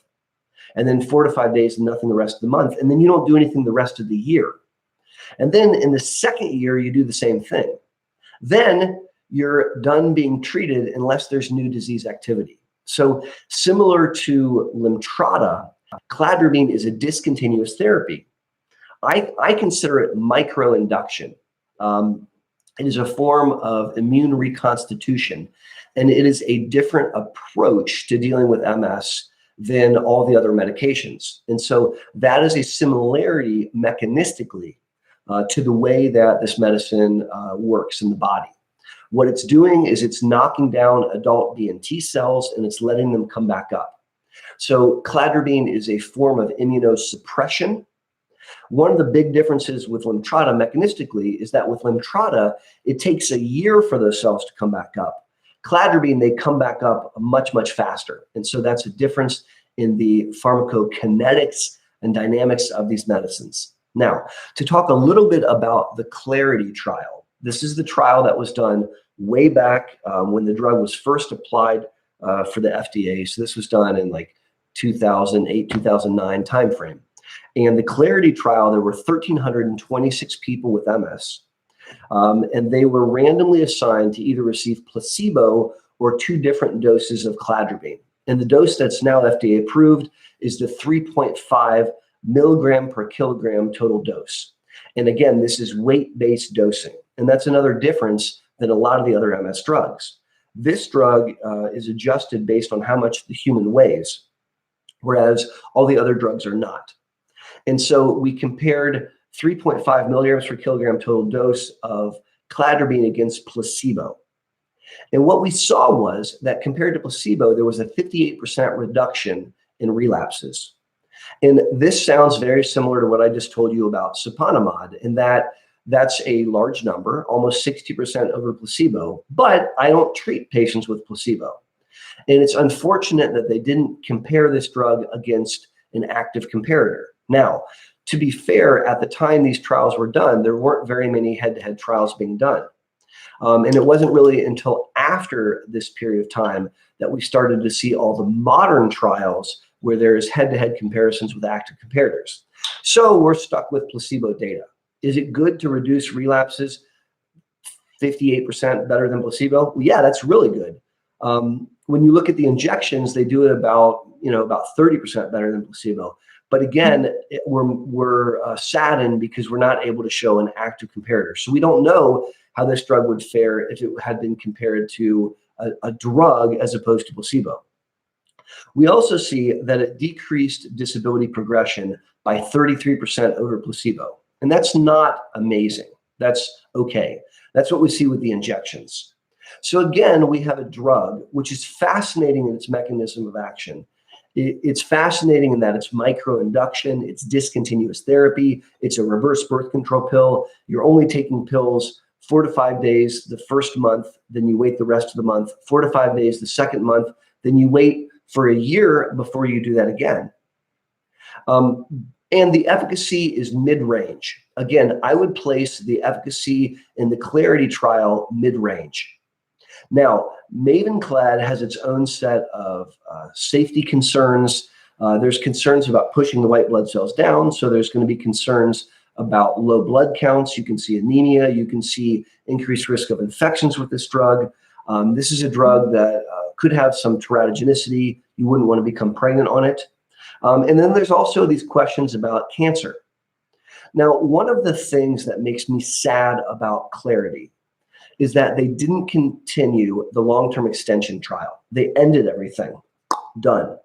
And then 4 to 5 days and nothing the rest of the month. And then you don't do anything the rest of the year. And then in the second year, you do the same thing. Then you're done being treated unless there's new disease activity. So similar to Limtrada, Cladribine is a discontinuous therapy. I consider it microinduction. It is a form of immune reconstitution, and it is a different approach to dealing with MS than all the other medications. And so that is a similarity mechanistically to the way that this medicine works in the body. What it's doing is it's knocking down adult B and T cells and it's letting them come back up. So Cladribine is a form of immunosuppression. One of the big differences with Limtrada mechanistically is that with Limtrada, it takes a year for those cells to come back up. Cladribine, they come back up much, much faster. And so that's a difference in the pharmacokinetics and dynamics of these medicines. Now, to talk a little bit about the Clarity trial. This is the trial that was done way back when the drug was first applied for the FDA. So this was done in like 2008, 2009 timeframe. And the Clarity trial, there were 1,326 people with MS. And they were randomly assigned to either receive placebo or 2 different doses of Cladribine. And the dose that's now FDA approved is the 3.5 milligram per kilogram total dose. And again, this is weight-based dosing. And that's another difference than a lot of the other MS drugs. This drug is adjusted based on how much the human weighs, whereas all the other drugs are not. And so we compared 3.5 milligrams per kilogram total dose of Cladribine against placebo. And what we saw was that compared to placebo, there was a 58% reduction in relapses. And this sounds very similar to what I just told you about Sponimod, in that that's a large number, almost 60% over placebo, but I don't treat patients with placebo. And it's unfortunate that they didn't compare this drug against an active comparator. Now, to be fair, at the time these trials were done, there weren't very many head-to-head trials being done. And it wasn't really until after this period of time that we started to see all the modern trials where there's head-to-head comparisons with active comparators. So we're stuck with placebo data. Is it good to reduce relapses 58% better than placebo? Well, yeah, that's really good. When you look at the injections, they do it about 30% better than placebo. But again, we're saddened because we're not able to show an active comparator. So we don't know how this drug would fare if it had been compared to a drug as opposed to placebo. We also see that it decreased disability progression by 33% over placebo. And that's not amazing. That's okay. That's what we see with the injections. So again, we have a drug which is fascinating in its mechanism of action. It's fascinating in that it's microinduction, it's discontinuous therapy, it's a reverse birth control pill. You're only taking pills 4 to 5 days the first month, then you wait the rest of the month, 4 to 5 days the second month, then you wait for a year before you do that again. And the efficacy is mid-range. Again, I would place the efficacy in the Clarity trial mid-range. Now, Mavenclad has its own set of safety concerns. There's concerns about pushing the white blood cells down, so there's going to be concerns about low blood counts. You can see anemia. You can see increased risk of infections with this drug. This is a drug that could have some teratogenicity. You wouldn't want to become pregnant on it. And then there's also these questions about cancer. Now, one of the things that makes me sad about Clarity is that they didn't continue the long-term extension trial. They ended everything. Done.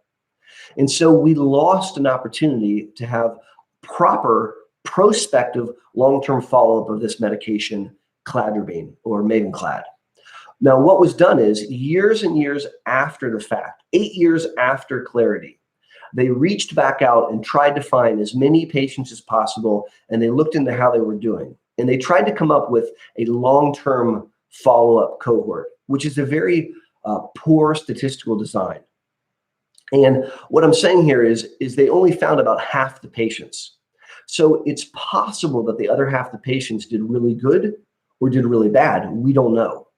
And so we lost an opportunity to have proper prospective long-term follow-up of this medication, Cladribine or Mavenclad. Now, what was done is years and years after the fact, 8 years after Clarity, they reached back out and tried to find as many patients as possible, and they looked into how they were doing. And they tried to come up with a long-term follow-up cohort, which is a very poor statistical design. And what I'm saying here is they only found about half the patients. So it's possible that the other half the patients did really good or did really bad. We don't know.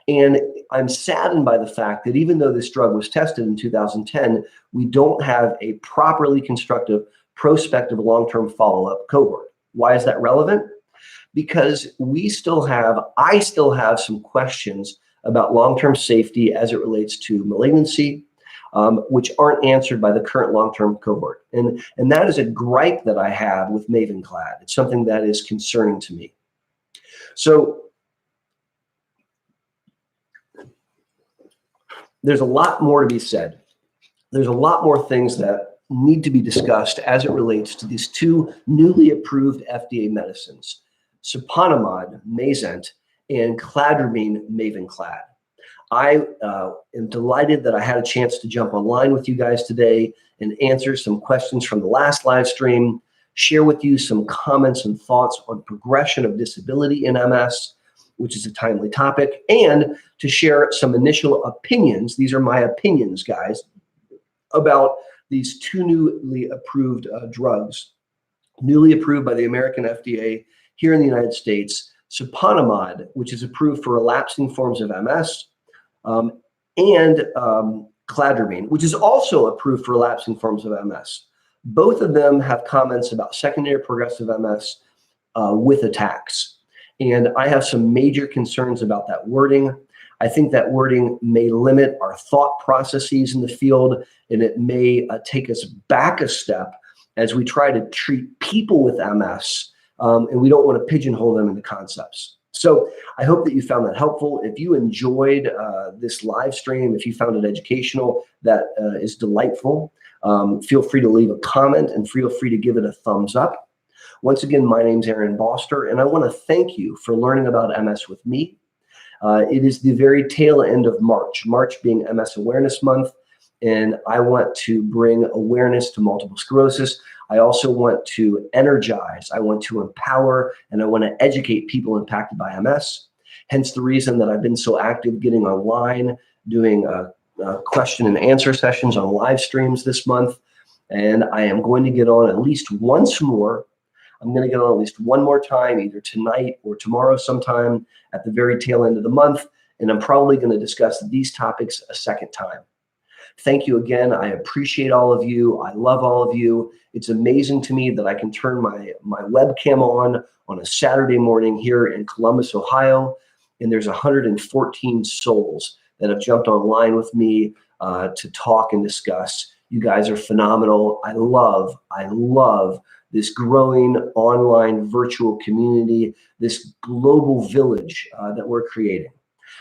And I'm saddened by the fact that even though this drug was tested in 2010, we don't have a properly constructive prospective long-term follow-up cohort. Why is that relevant? Because I still have some questions about long-term safety as it relates to malignancy, which aren't answered by the current long-term cohort. And that is a gripe that I have with Mavenclad. It's something that is concerning to me. So there's a lot more to be said. There's a lot more things that need to be discussed as it relates to these two newly approved FDA medicines, Sponimod, Mayzent, and Cladribine, Mavenclad. I am delighted that I had a chance to jump online with you guys today and answer some questions from the last live stream, share with you some comments and thoughts on progression of disability in MS, which is a timely topic, and to share some initial opinions. These are my opinions, guys, about these two newly approved drugs, newly approved by the American FDA here in the United States, Sponimod, which is approved for relapsing forms of MS, and Cladribine, which is also approved for relapsing forms of MS. Both of them have comments about secondary progressive MS with attacks. And I have some major concerns about that wording. I think that wording may limit our thought processes in the field, and it may take us back a step as we try to treat people with MS, and we don't want to pigeonhole them into concepts. So I hope that you found that helpful. If you enjoyed this live stream, if you found it educational, that is delightful. Feel free to leave a comment and feel free to give it a thumbs up. Once again, my name's Aaron Boster, and I want to thank you for learning about MS with me. It is the very tail end of March, March being MS Awareness Month, and I want to bring awareness to multiple sclerosis. I also want to energize, I want to empower, and I want to educate people impacted by MS. Hence the reason that I've been so active getting online, doing question and answer sessions on live streams this month. And I am going to get on at least once more. I'm going to get on at least one more time, either tonight or tomorrow sometime at the very tail end of the month. And I'm probably going to discuss these topics a second time. Thank you again. I appreciate all of you. I love all of you. It's amazing to me that I can turn my webcam on a Saturday morning here in Columbus, Ohio. And there's 114 souls that have jumped online with me to talk and discuss. You guys are phenomenal. I love this growing online virtual community, this global village that we're creating.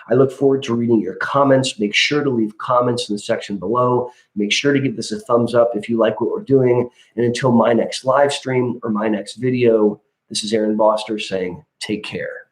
I look forward to reading your comments. Make sure to leave comments in the section below. Make sure to give this a thumbs up if you like what we're doing. And until my next live stream or my next video, this is Aaron Boster saying, take care.